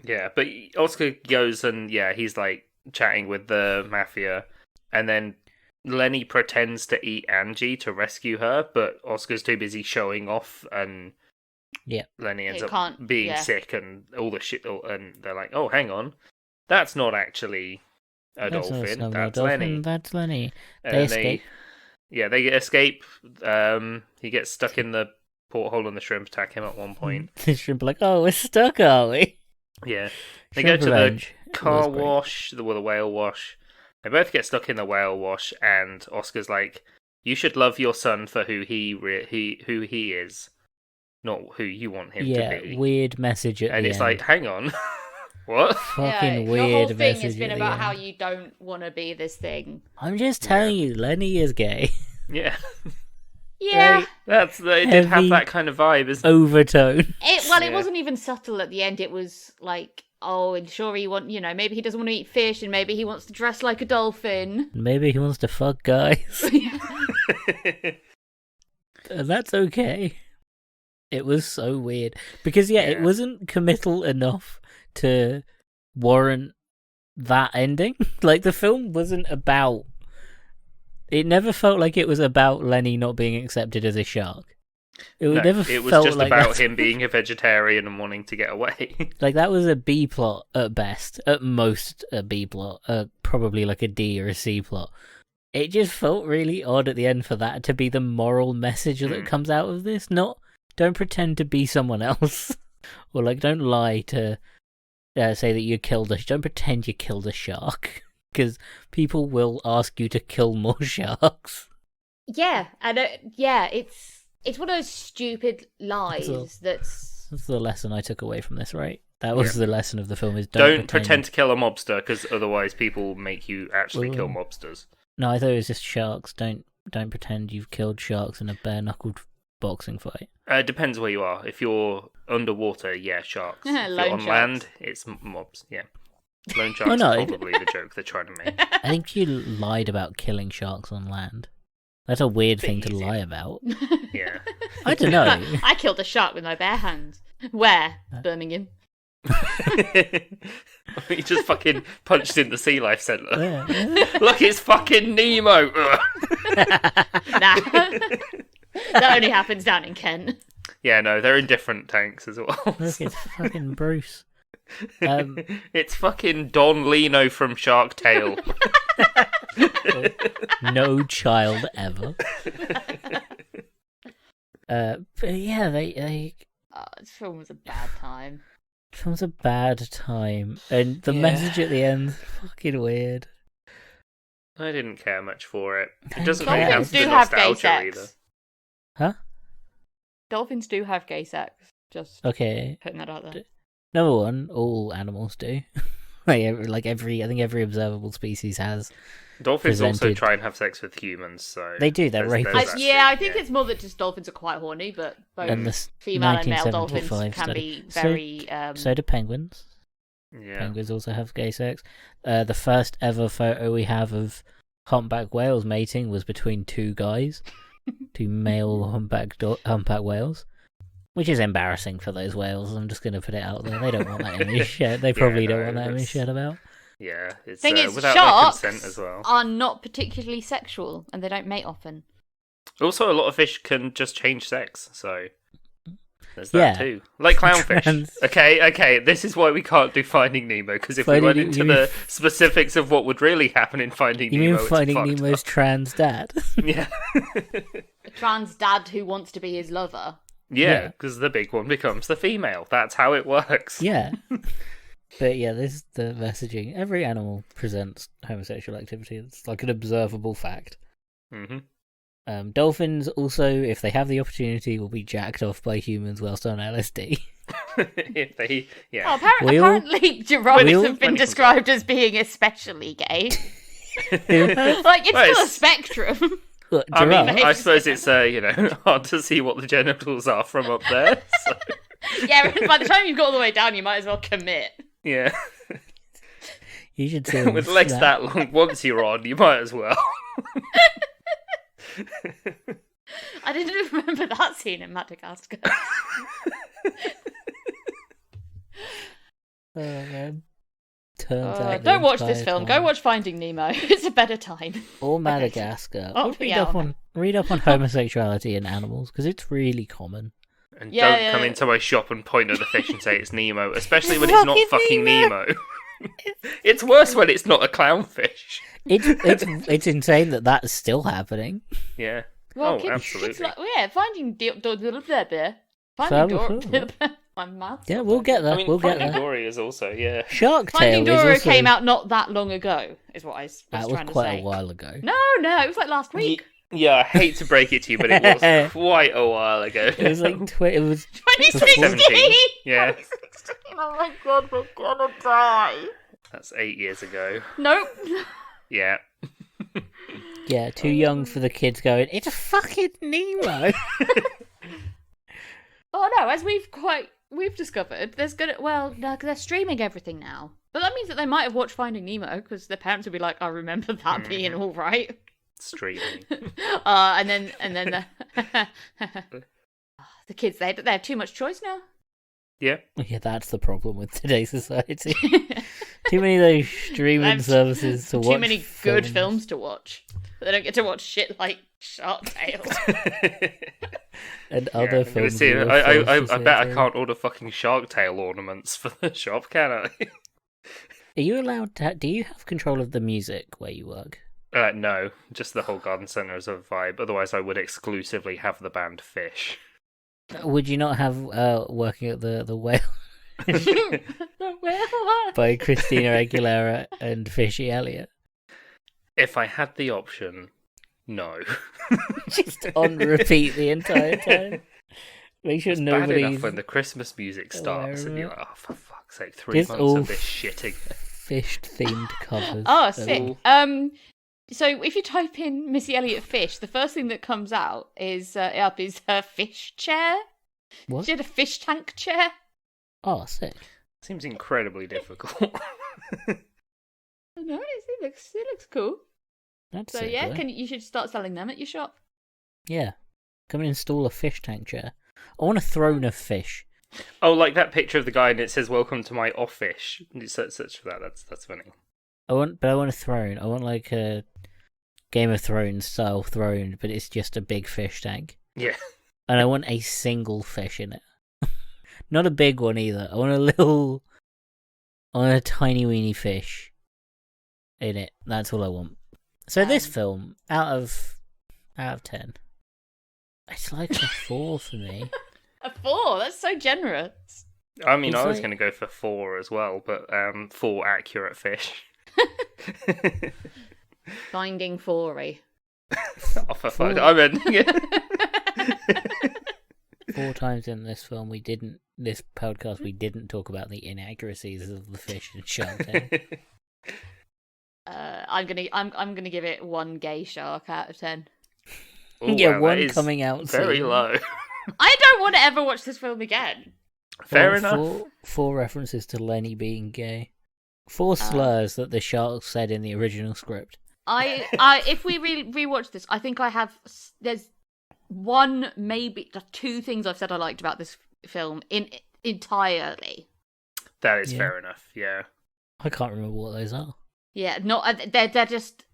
Speaker 2: Yeah, but Oscar goes and he's like chatting with the mafia. And then Lenny pretends to eat Angie to rescue her, but Oscar's too busy showing off, and Lenny ends up being sick and all the shit. And they're like, "Oh, hang on, that's not actually a dolphin. That's Lenny.
Speaker 1: That's Lenny."
Speaker 2: They escape. They escape. He gets stuck in the porthole, and the shrimp attack him at one point.
Speaker 1: The shrimp are like, "Oh, we're stuck, are we?"
Speaker 2: Yeah, they go to the car wash, the whale wash. They both get stuck in the whale wash, and Oscar's like, "You should love your son for who he is, not who you want him to be."
Speaker 1: Yeah, weird message at the end.
Speaker 2: And it's like, hang on, what?
Speaker 1: Fucking weird
Speaker 3: your whole
Speaker 1: message.
Speaker 3: thing has been
Speaker 1: at
Speaker 3: about
Speaker 1: the
Speaker 3: how
Speaker 1: end.
Speaker 3: you don't want to be this thing.
Speaker 1: I'm just telling you, Lenny is gay.
Speaker 2: Yeah.
Speaker 3: Yeah,
Speaker 2: It did have that kind of vibe, isn't it?
Speaker 1: Overtone.
Speaker 3: It wasn't even subtle at the end. It was like, oh, and sure maybe he doesn't want to eat fish, and maybe he wants to dress like a dolphin.
Speaker 1: Maybe he wants to fuck guys. And that's okay. It was so weird. Because, it wasn't committal enough to warrant that ending. Like, the film wasn't about... It never felt like it was about Lenny not being accepted as a shark. It was
Speaker 2: just about him being a vegetarian and wanting to get away.
Speaker 1: Like, that was a B plot at best. At most, a B plot. Probably like a D or a C plot. it just felt really odd at the end for that to be the moral message that comes out of this. Not, don't pretend to be someone else. Or, like, don't lie to say that you killed don't pretend you killed a shark. Because people will ask you to kill more sharks.
Speaker 3: Yeah, and it's one of those stupid lies that's
Speaker 1: the lesson I took away from this, right? That was the lesson of the film: is
Speaker 2: don't pretend to kill a mobster, because otherwise people make you actually kill mobsters.
Speaker 1: No, I thought it was just sharks. Don't pretend you've killed sharks in a bare-knuckled boxing fight.
Speaker 2: It depends where you are. If you're underwater, sharks. If you're on
Speaker 3: sharks.
Speaker 2: land, it's mobs. Yeah, lone sharks is probably the joke they're trying to make.
Speaker 1: I think you lied about killing sharks on land. That's a weird thing to lie about.
Speaker 2: Yeah.
Speaker 1: I don't know.
Speaker 3: I killed a shark with my bare hands. Where? Birmingham.
Speaker 2: You just fucking punched in the Sea Life Centre.
Speaker 1: Yeah.
Speaker 2: Look, it's fucking Nemo!
Speaker 3: Nah. That only happens down in Kent.
Speaker 2: Yeah, no, they're in different tanks as well.
Speaker 1: Look, it's fucking Bruce.
Speaker 2: It's fucking Don Lino from Shark Tale.
Speaker 1: No child ever. But yeah, they
Speaker 3: This film was a bad time.
Speaker 1: it was a bad time, and the message at the end, fucking weird.
Speaker 2: I didn't care much for it. It
Speaker 1: Thank
Speaker 2: doesn't
Speaker 1: you.
Speaker 2: really have
Speaker 3: Dolphins
Speaker 2: the
Speaker 3: do have gay
Speaker 2: nostalgia either.
Speaker 3: sex.
Speaker 1: Huh?
Speaker 3: Dolphins do have gay sex. Just
Speaker 1: Okay.
Speaker 3: putting that out there.
Speaker 1: Number one, all animals do. I think every observable species has.
Speaker 2: Dolphins also
Speaker 1: presented-
Speaker 2: try and have sex with humans, so...
Speaker 1: They do, they're
Speaker 2: there's
Speaker 1: rapists.
Speaker 2: that
Speaker 3: I
Speaker 2: too,
Speaker 3: think it's more that just dolphins are quite horny, but both
Speaker 1: And this
Speaker 3: female and male dolphins
Speaker 1: 1975
Speaker 3: can
Speaker 1: study.
Speaker 3: be very...
Speaker 1: So do penguins.
Speaker 2: Yeah.
Speaker 1: Penguins also have gay sex. The first ever photo we have of humpback whales mating was between two guys, two male humpback whales, which is embarrassing for those whales. I'm just going to put it out there. They don't want that image shared. They probably don't want that image shared about.
Speaker 2: Yeah, it's
Speaker 3: Thing is,
Speaker 2: without
Speaker 3: sharks
Speaker 2: their consent as well.
Speaker 3: are not particularly sexual, and they don't mate often.
Speaker 2: Also, a lot of fish can just change sex, so there's
Speaker 1: Yeah.
Speaker 2: that too. Like clownfish.
Speaker 1: Trans-
Speaker 2: Okay, this is why we can't do Finding Nemo, because if we
Speaker 1: Finding
Speaker 2: went
Speaker 1: Ne-
Speaker 2: into
Speaker 1: you mean-
Speaker 2: the specifics of what would really happen in Finding
Speaker 1: You
Speaker 2: Nemo,
Speaker 1: mean Finding
Speaker 2: it's fucked
Speaker 1: Nemo's
Speaker 2: up.
Speaker 1: trans dad?
Speaker 2: Yeah.
Speaker 3: A trans dad who wants to be his lover.
Speaker 2: Yeah, because the big one becomes the female. That's how it works.
Speaker 1: Yeah. But yeah, this is the messaging. Every animal presents homosexual activity. It's like an observable fact.
Speaker 2: hmm
Speaker 1: Dolphins also, if they have the opportunity, will be jacked off by humans whilst on LSD.
Speaker 2: If they, yeah.
Speaker 3: Oh, apparently,
Speaker 1: Will-
Speaker 3: apparently giraffes
Speaker 1: Will-
Speaker 3: have been described as being especially gay. Like, it's
Speaker 2: Well,
Speaker 3: still a
Speaker 2: it's-
Speaker 3: spectrum.
Speaker 1: Look,
Speaker 2: I mean,
Speaker 1: giraffe-
Speaker 2: I suppose it's hard to see what the genitals are from up there. So,
Speaker 3: Yeah, by the time you've got all the way down, you might as well commit.
Speaker 2: yeah,
Speaker 1: you should see them
Speaker 2: with legs
Speaker 1: snap.
Speaker 2: that long, once you're on, you might as well.
Speaker 3: I didn't remember that scene in Madagascar.
Speaker 1: Oh man. Turns out
Speaker 3: Don't
Speaker 1: the
Speaker 3: watch this
Speaker 1: entire
Speaker 3: film. Go
Speaker 1: time.
Speaker 3: watch Finding Nemo. It's a better time.
Speaker 1: Or Madagascar.
Speaker 3: Oh,
Speaker 1: Or
Speaker 3: yeah,
Speaker 1: read up on homosexuality in animals, because it's really common.
Speaker 2: And
Speaker 3: Yeah,
Speaker 2: don't
Speaker 3: yeah.
Speaker 2: come into my shop and point at the fish and say it's Nemo, especially
Speaker 1: It's
Speaker 2: when it's not
Speaker 1: fucking
Speaker 2: fucking
Speaker 1: Nemo.
Speaker 2: Nemo. It's worse when it's not a clownfish.
Speaker 1: It's insane that that's still happening.
Speaker 2: Yeah.
Speaker 3: Well,
Speaker 2: Oh, absolutely.
Speaker 3: Kids like, yeah, Finding Finding
Speaker 1: Finding
Speaker 3: My mouth.
Speaker 1: Yeah, we'll get there.
Speaker 2: I mean,
Speaker 1: we'll get
Speaker 2: Finding
Speaker 1: there.
Speaker 2: Dory is also, yeah.
Speaker 1: Shark
Speaker 3: Finding
Speaker 1: Tale is
Speaker 3: Dory
Speaker 1: also...
Speaker 3: came out not that long ago, is what I was
Speaker 1: That was
Speaker 3: trying to
Speaker 1: quite
Speaker 3: say.
Speaker 1: a while ago.
Speaker 3: No, it was like last week.
Speaker 2: Yeah, I hate to break it to you, but it was quite a while ago.
Speaker 1: It was like it was
Speaker 3: 2016!
Speaker 2: 17. Yeah.
Speaker 3: 2016! Oh my god, we're gonna die.
Speaker 2: That's 8 years ago.
Speaker 3: Nope.
Speaker 2: Yeah.
Speaker 1: yeah, too young for the kids going. It's a fucking Nemo.
Speaker 3: Oh no, as we've discovered, there's no, 'cause they're streaming everything now. But that means that they might have watched Finding Nemo, because their parents would be like, I remember that being alright.
Speaker 2: Streaming.
Speaker 3: And then the kids, they have too much choice now.
Speaker 2: Yeah.
Speaker 1: yeah, that's the problem with today's society. Too many of those streaming
Speaker 3: I've-
Speaker 1: services to watch.
Speaker 3: Too many good films to watch. But they don't get to watch shit like Shark Tale.
Speaker 1: and
Speaker 2: Yeah,
Speaker 1: other
Speaker 2: I'm gonna
Speaker 1: films.
Speaker 2: see,
Speaker 1: that
Speaker 2: I
Speaker 1: were forced to
Speaker 2: bet I
Speaker 1: theatre.
Speaker 2: can't order fucking Shark Tale ornaments for the shop, can I?
Speaker 1: Are you allowed to? Do you have control of the music where you work?
Speaker 2: No, just the whole garden centre as a vibe. Otherwise, I would exclusively have the band Fish.
Speaker 1: Would you not have Working at the Whale
Speaker 3: The whale.
Speaker 1: by Christina Aguilera and Fishy Elliott?
Speaker 2: If I had the option, no.
Speaker 1: Just on repeat the entire time. Make sure
Speaker 2: It's bad
Speaker 1: nobody's
Speaker 2: enough when the Christmas music starts and you're
Speaker 1: aware
Speaker 2: like, oh, for fuck's sake, 3
Speaker 1: Just
Speaker 2: months
Speaker 1: all
Speaker 2: of this shitting.
Speaker 1: fish-themed covers.
Speaker 3: Oh,
Speaker 1: of-
Speaker 3: sick. So if you type in Missy Elliott Fish, the first thing that comes out is her fish chair.
Speaker 1: What?
Speaker 3: She had a fish tank chair.
Speaker 1: Oh, sick.
Speaker 2: Seems incredibly difficult.
Speaker 3: No, it looks cool.
Speaker 1: That's
Speaker 3: So
Speaker 1: sick,
Speaker 3: yeah,
Speaker 1: though.
Speaker 3: you should start selling them at your shop.
Speaker 1: Yeah. Come and install a fish tank chair. I want a throne of fish.
Speaker 2: Oh, like that picture of the guy and it says, "Welcome to my office." Search for that. That's funny.
Speaker 1: I want a throne. I want like a Game of Thrones style throne, but it's just a big fish tank.
Speaker 2: Yeah.
Speaker 1: And I want a single fish in it. Not a big one either. I want a tiny weeny fish in it. That's all I want. So this film, out of 10, it's like a 4 for me.
Speaker 3: A 4? That's so generous.
Speaker 2: I mean,
Speaker 1: It's
Speaker 2: I was
Speaker 1: like-
Speaker 2: going to go for 4 as well, but 4 accurate fish.
Speaker 3: Finding Foray.
Speaker 2: Oh, for fuck! I'm ending it.
Speaker 1: 4 times in this film, this podcast, we didn't talk about the inaccuracies of the fish in Shark Tank.
Speaker 3: I'm gonna give it 1 gay shark out of 10.
Speaker 2: Ooh,
Speaker 1: Yeah,
Speaker 2: wow,
Speaker 1: one
Speaker 2: that is
Speaker 1: coming out
Speaker 2: very
Speaker 1: soon.
Speaker 2: low.
Speaker 3: I don't want to ever watch this film again.
Speaker 2: Fair
Speaker 1: Well,
Speaker 2: enough.
Speaker 1: 4 references to Lenny being gay. 4 slurs that the sharks said in the original script.
Speaker 3: If we rewatch this, I think there's 1, maybe 2 things I've said I liked about this film entirely.
Speaker 2: That is
Speaker 1: Yeah.
Speaker 2: fair enough. Yeah.
Speaker 1: I can't remember what those are.
Speaker 3: Yeah, not they're just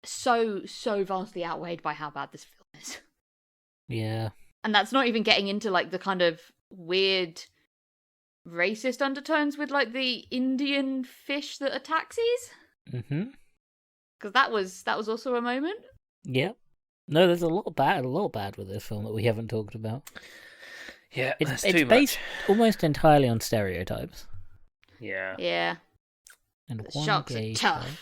Speaker 3: so vastly outweighed by how bad this film is.
Speaker 1: Yeah.
Speaker 3: And that's not even getting into like the kind of weird racist undertones with like the Indian fish that are taxis,
Speaker 1: Mm-hmm.
Speaker 3: because that was also a moment.
Speaker 1: Yep. No, there's a lot bad with this film that we haven't talked about.
Speaker 2: Yeah,
Speaker 1: It's
Speaker 2: that's too
Speaker 1: based
Speaker 2: much.
Speaker 1: almost entirely on stereotypes.
Speaker 2: Yeah.
Speaker 3: Yeah,
Speaker 1: And
Speaker 3: the
Speaker 1: one
Speaker 3: sharks are
Speaker 1: gay
Speaker 3: tough.
Speaker 1: shark.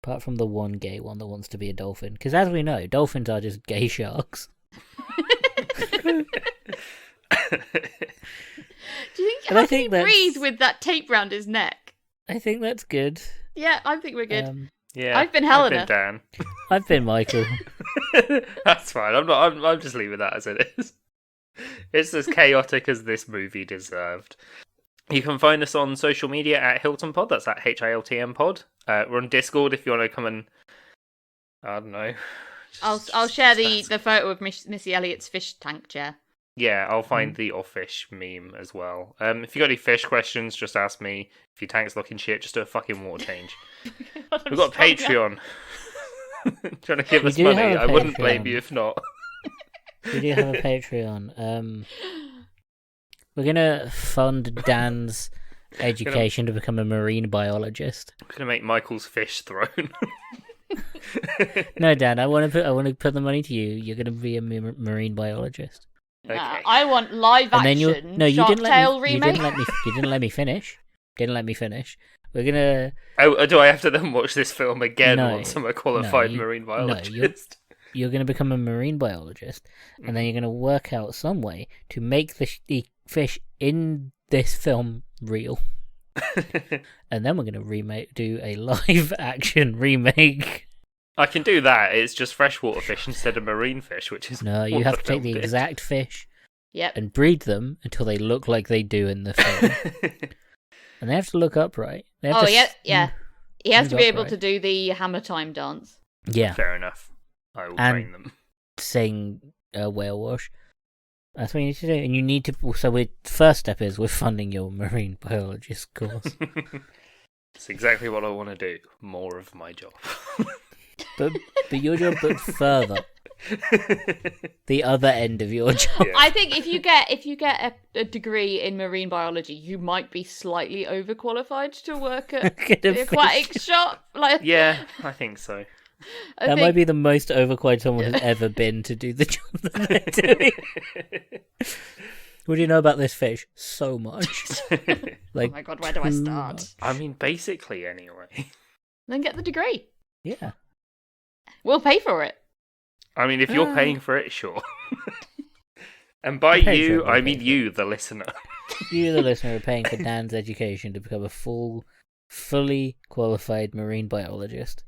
Speaker 1: Apart from the one gay one that wants to be a dolphin. Because as we know, dolphins are just gay sharks.
Speaker 3: Do you think
Speaker 1: And I
Speaker 3: how can
Speaker 1: think
Speaker 3: he
Speaker 1: that's-
Speaker 3: breathe with that tape round his neck?
Speaker 1: I think that's good.
Speaker 3: Yeah, I think we're good.
Speaker 2: Yeah.
Speaker 3: I've been Helena.
Speaker 2: I've been
Speaker 1: I've been Michael.
Speaker 2: Dan. That's fine. I'm just leaving that as it is. It's as chaotic as this movie deserved. You can find us on social media at Hilton Pod. That's at HILTM Pod. We're on Discord if you want to come and, I don't know.
Speaker 3: I'll share the photo of Missy Elliott's fish tank chair.
Speaker 2: Yeah, I'll find the off-fish meme as well. If you got any fish questions, just ask me. If your tank's looking shit, just do a fucking water change. We've got Patreon. Trying to give
Speaker 1: We
Speaker 2: us
Speaker 1: do
Speaker 2: money.
Speaker 1: have a
Speaker 2: I wouldn't blame
Speaker 1: Patreon.
Speaker 2: you if not.
Speaker 1: We do have a Patreon. We're gonna fund Dan's education to become a marine biologist.
Speaker 2: I'm gonna make Michael's fish throne.
Speaker 1: No, Dan, I want to put the money to you. You're gonna be a marine biologist.
Speaker 2: Okay.
Speaker 3: I want live
Speaker 1: And then
Speaker 3: action.
Speaker 1: you
Speaker 3: Shark
Speaker 1: didn't let
Speaker 3: Tale
Speaker 1: me.
Speaker 3: remake.
Speaker 1: You didn't let me finish. Didn't let me finish. We're gonna.
Speaker 2: Oh, do I have to then watch this film again
Speaker 1: No,
Speaker 2: once I'm a qualified
Speaker 1: no,
Speaker 2: marine
Speaker 1: no,
Speaker 2: biologist?
Speaker 1: You're gonna become a marine biologist, and then you're gonna work out some way to make the fish in this film real. And then we're gonna do a live action remake.
Speaker 2: I can do that. It's just freshwater fish instead of marine fish, which is
Speaker 1: No, you
Speaker 2: what
Speaker 1: have
Speaker 2: the
Speaker 1: to take
Speaker 2: film
Speaker 1: the
Speaker 2: did.
Speaker 1: exact fish
Speaker 3: Yep.
Speaker 1: and breed them until they look like they do in the film. And they have to look upright. They have
Speaker 3: Oh
Speaker 1: to
Speaker 3: yeah. He has to be able
Speaker 1: upright.
Speaker 3: to do the hammer time dance.
Speaker 1: Yeah,
Speaker 2: Fair enough. I will
Speaker 1: And-
Speaker 2: train them.
Speaker 1: sing whale wash. That's what you need to do. And you need to. So, first step is we're funding your marine biologist course.
Speaker 2: It's exactly what I want to do. More of my job.
Speaker 1: but your job, but further. The other end of your job.
Speaker 2: Yeah.
Speaker 3: I think if you get a degree in marine biology, you might be slightly overqualified to work at
Speaker 1: Get a
Speaker 3: the aquatic shop. Like,
Speaker 2: Yeah, I think so.
Speaker 3: I
Speaker 1: That
Speaker 3: think,
Speaker 1: might be the most overqualified someone has ever been to do the job that they're doing. What do you know about this fish? So much.
Speaker 3: Oh
Speaker 1: Like,
Speaker 3: my god, where do I
Speaker 1: too
Speaker 3: start?
Speaker 1: much.
Speaker 2: I mean, basically, anyway.
Speaker 3: Then get the degree.
Speaker 1: Yeah.
Speaker 3: We'll pay for it.
Speaker 2: I mean, if you're
Speaker 1: Ah.
Speaker 2: paying for it, sure. And by
Speaker 1: Pay for
Speaker 2: you,
Speaker 1: it,
Speaker 2: I
Speaker 1: pay
Speaker 2: mean
Speaker 1: for
Speaker 2: you, the listener.
Speaker 1: You, the listener, are paying for Dan's education to become a fully qualified marine biologist.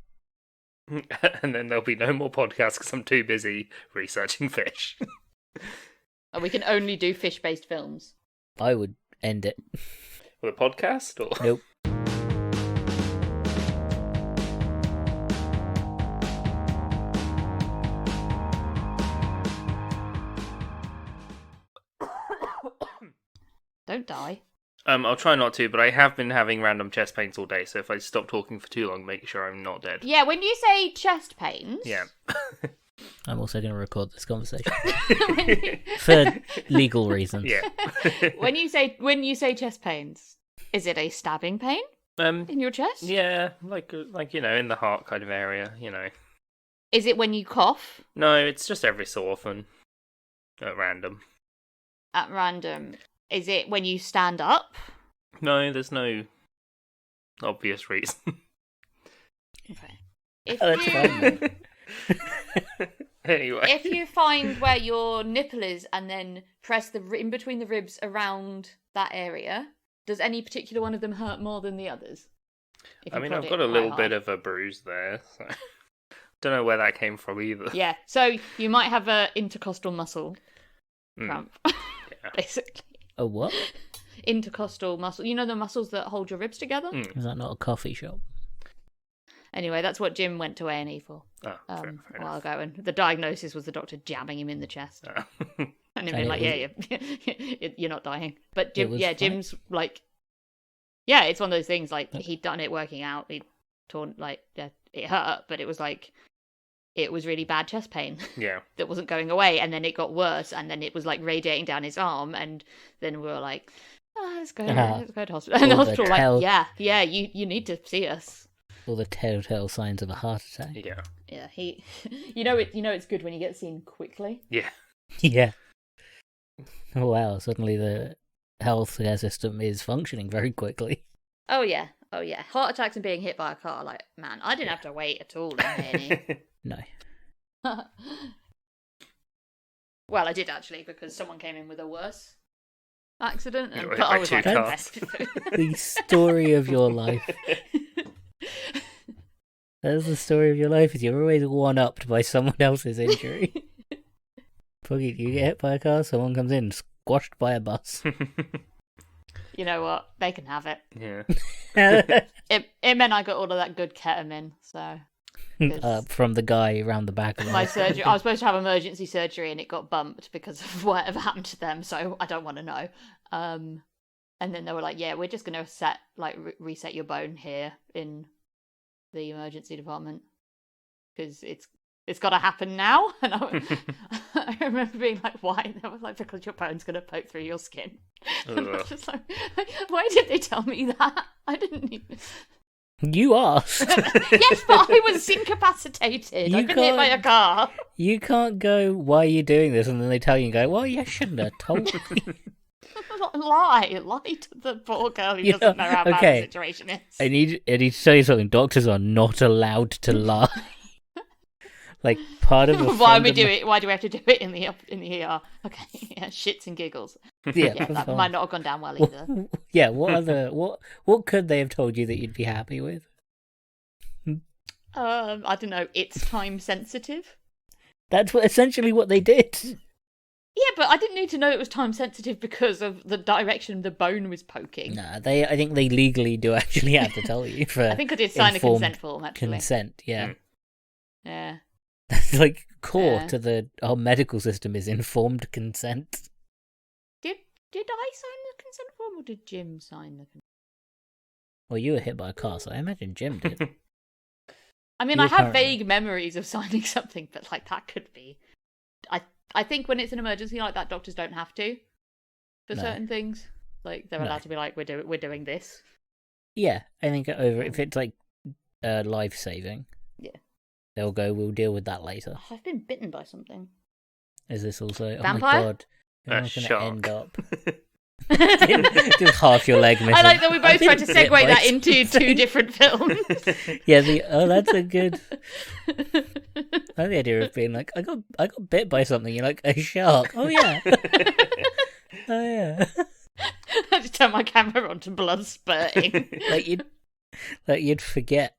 Speaker 2: And then there'll be no more podcasts because I'm too busy researching fish.
Speaker 3: And we can only do fish-based films.
Speaker 1: I would end it.
Speaker 2: With a podcast? Or...
Speaker 1: Nope.
Speaker 3: Don't die.
Speaker 2: I'll try not to, but I have been having random chest pains all day, so if I stop talking for too long, make sure I'm not dead.
Speaker 3: Yeah, when you say chest pains...
Speaker 2: Yeah.
Speaker 1: I'm also going to record this conversation
Speaker 3: when, you,
Speaker 1: for legal reasons.
Speaker 2: Yeah.
Speaker 3: when you say chest pains, is it a stabbing pain in your chest?
Speaker 2: Yeah, like in the heart kind of area,
Speaker 3: Is it when you cough
Speaker 2: No, it's just every so often. At random.
Speaker 3: at random? Is it when you stand up?
Speaker 2: No, there's no obvious reason.
Speaker 3: Okay. If
Speaker 1: Oh, that's fine.
Speaker 2: Anyway.
Speaker 3: if you find where your nipple is and then press in between the ribs around that area, does any particular one of them hurt more than the others?
Speaker 2: I mean, I've got a little bit of a bruise there, so don't know where that came from either.
Speaker 3: Yeah, so you might have a intercostal muscle
Speaker 2: Mm.
Speaker 3: cramp,
Speaker 2: Yeah.
Speaker 3: basically.
Speaker 1: A what?
Speaker 3: Intercostal muscle. You know the muscles that hold your ribs together?
Speaker 2: Mm.
Speaker 1: Is that not a coffee shop?
Speaker 3: Anyway, that's what Jim went to A&E for
Speaker 2: Oh, fair
Speaker 3: a while ago, and the diagnosis was the doctor jamming him in the chest.
Speaker 2: enough.
Speaker 3: And him
Speaker 1: And
Speaker 3: being
Speaker 1: it
Speaker 3: like, you're not dying. But
Speaker 1: It was fine.
Speaker 3: Jim's like, yeah, it's one of those things, like, he'd done it working out, he'd torn, like, yeah, it hurt, but it was like, it was really bad chest pain
Speaker 2: Yeah.
Speaker 3: that wasn't going away, and then it got worse, and then it was, like, radiating down his arm, and then we were like, let's go to hospital. And the
Speaker 1: All the
Speaker 3: hospital were
Speaker 1: tell-
Speaker 3: like, yeah, you need to see us.
Speaker 1: All the telltale signs of a heart attack.
Speaker 2: Yeah.
Speaker 3: Yeah, it's good when you get seen quickly.
Speaker 2: Yeah.
Speaker 1: Yeah. Oh, wow, suddenly the healthcare system is functioning very quickly.
Speaker 3: Oh yeah. Heart attacks and being hit by a car, like, man, I didn't have to wait at all in A&E.
Speaker 1: No.
Speaker 3: Well, I did actually, because someone came in with a worse accident,
Speaker 2: You
Speaker 3: and
Speaker 2: were
Speaker 3: but
Speaker 2: hit
Speaker 3: I
Speaker 2: by
Speaker 3: was
Speaker 2: two
Speaker 3: like,
Speaker 2: cars.
Speaker 1: The story of your life. That's the story of your life, is you're always one-upped by someone else's injury. Puggy, you get hit by a car, someone comes in, squashed by a bus.
Speaker 3: You know what? They can have it.
Speaker 2: Yeah.
Speaker 3: It meant I got all of that good ketamine, so
Speaker 1: From the guy around the back of
Speaker 3: my surgery. I was supposed to have emergency surgery, and it got bumped because of whatever happened to them. So I don't want to know. And then they were like, "Yeah, we're just going to reset your bone here in the emergency department because it's got to happen now." And I remember being like, "Why?" And they were like, "Because your bone's going to poke through your skin." And I was
Speaker 2: Ugh.
Speaker 3: just like, "Why did they tell me that? I didn't even."
Speaker 1: You asked.
Speaker 3: Yes, but I was incapacitated.
Speaker 1: You
Speaker 3: I've been hit by a
Speaker 1: can't-
Speaker 3: car.
Speaker 1: You can't go, why are you doing this? And then they tell you and go, well, you shouldn't have told me.
Speaker 3: Lie to the poor girl who
Speaker 1: You
Speaker 3: doesn't
Speaker 1: know,
Speaker 3: know how bad
Speaker 1: okay.
Speaker 3: the situation is.
Speaker 1: I need to tell you something. Doctors are not allowed to lie. Like, part of the
Speaker 3: Why
Speaker 1: fundament-
Speaker 3: do we have to do it in the ER? Okay, yeah, shits and giggles.
Speaker 1: Yeah,
Speaker 3: Yeah, that
Speaker 1: fine.
Speaker 3: might not have gone down well either.
Speaker 1: Yeah, what could they have told you that you'd be happy with?
Speaker 3: I don't know. It's time sensitive.
Speaker 1: That's essentially what they did.
Speaker 3: Yeah, but I didn't need to know it was time sensitive because of the direction the bone was poking.
Speaker 1: Nah, I think they legally do actually have to tell you for
Speaker 3: I think I did sign a
Speaker 1: informed
Speaker 3: consent form actually.
Speaker 1: consent. Yeah,
Speaker 3: Yeah.
Speaker 1: that's like core
Speaker 3: Yeah.
Speaker 1: to the whole medical system is informed consent.
Speaker 3: Did I sign the consent form or did Jim sign the consent?
Speaker 1: Well, you were hit by a car, so I imagine Jim did.
Speaker 3: I mean,
Speaker 1: You
Speaker 3: I have
Speaker 1: apparently-
Speaker 3: vague memories of signing something, but like that could be I think when it's an emergency like that, doctors don't have to for
Speaker 1: No.
Speaker 3: certain things. Like they're
Speaker 1: No.
Speaker 3: allowed to be like, we're doing this.
Speaker 1: Yeah, I think if it's like life saving,
Speaker 3: Yeah.
Speaker 1: they'll go. We'll deal with that later.
Speaker 3: Oh, I've been bitten by something.
Speaker 1: Is this also?
Speaker 3: Vampire?
Speaker 1: Oh my god, you're
Speaker 2: A
Speaker 1: not gonna
Speaker 2: shark.
Speaker 1: end up
Speaker 3: I
Speaker 1: just half your leg missing.
Speaker 3: like that we both
Speaker 1: I've
Speaker 3: tried to
Speaker 1: been bit
Speaker 3: segue
Speaker 1: by
Speaker 3: that into two
Speaker 1: something.
Speaker 3: different films.
Speaker 1: Yeah, that's a good. I like the idea of being like, I got bit by something. You're like, a shark. Oh yeah. Oh yeah.
Speaker 3: I just turned my camera on to blood spurting.
Speaker 1: Like you'd forget.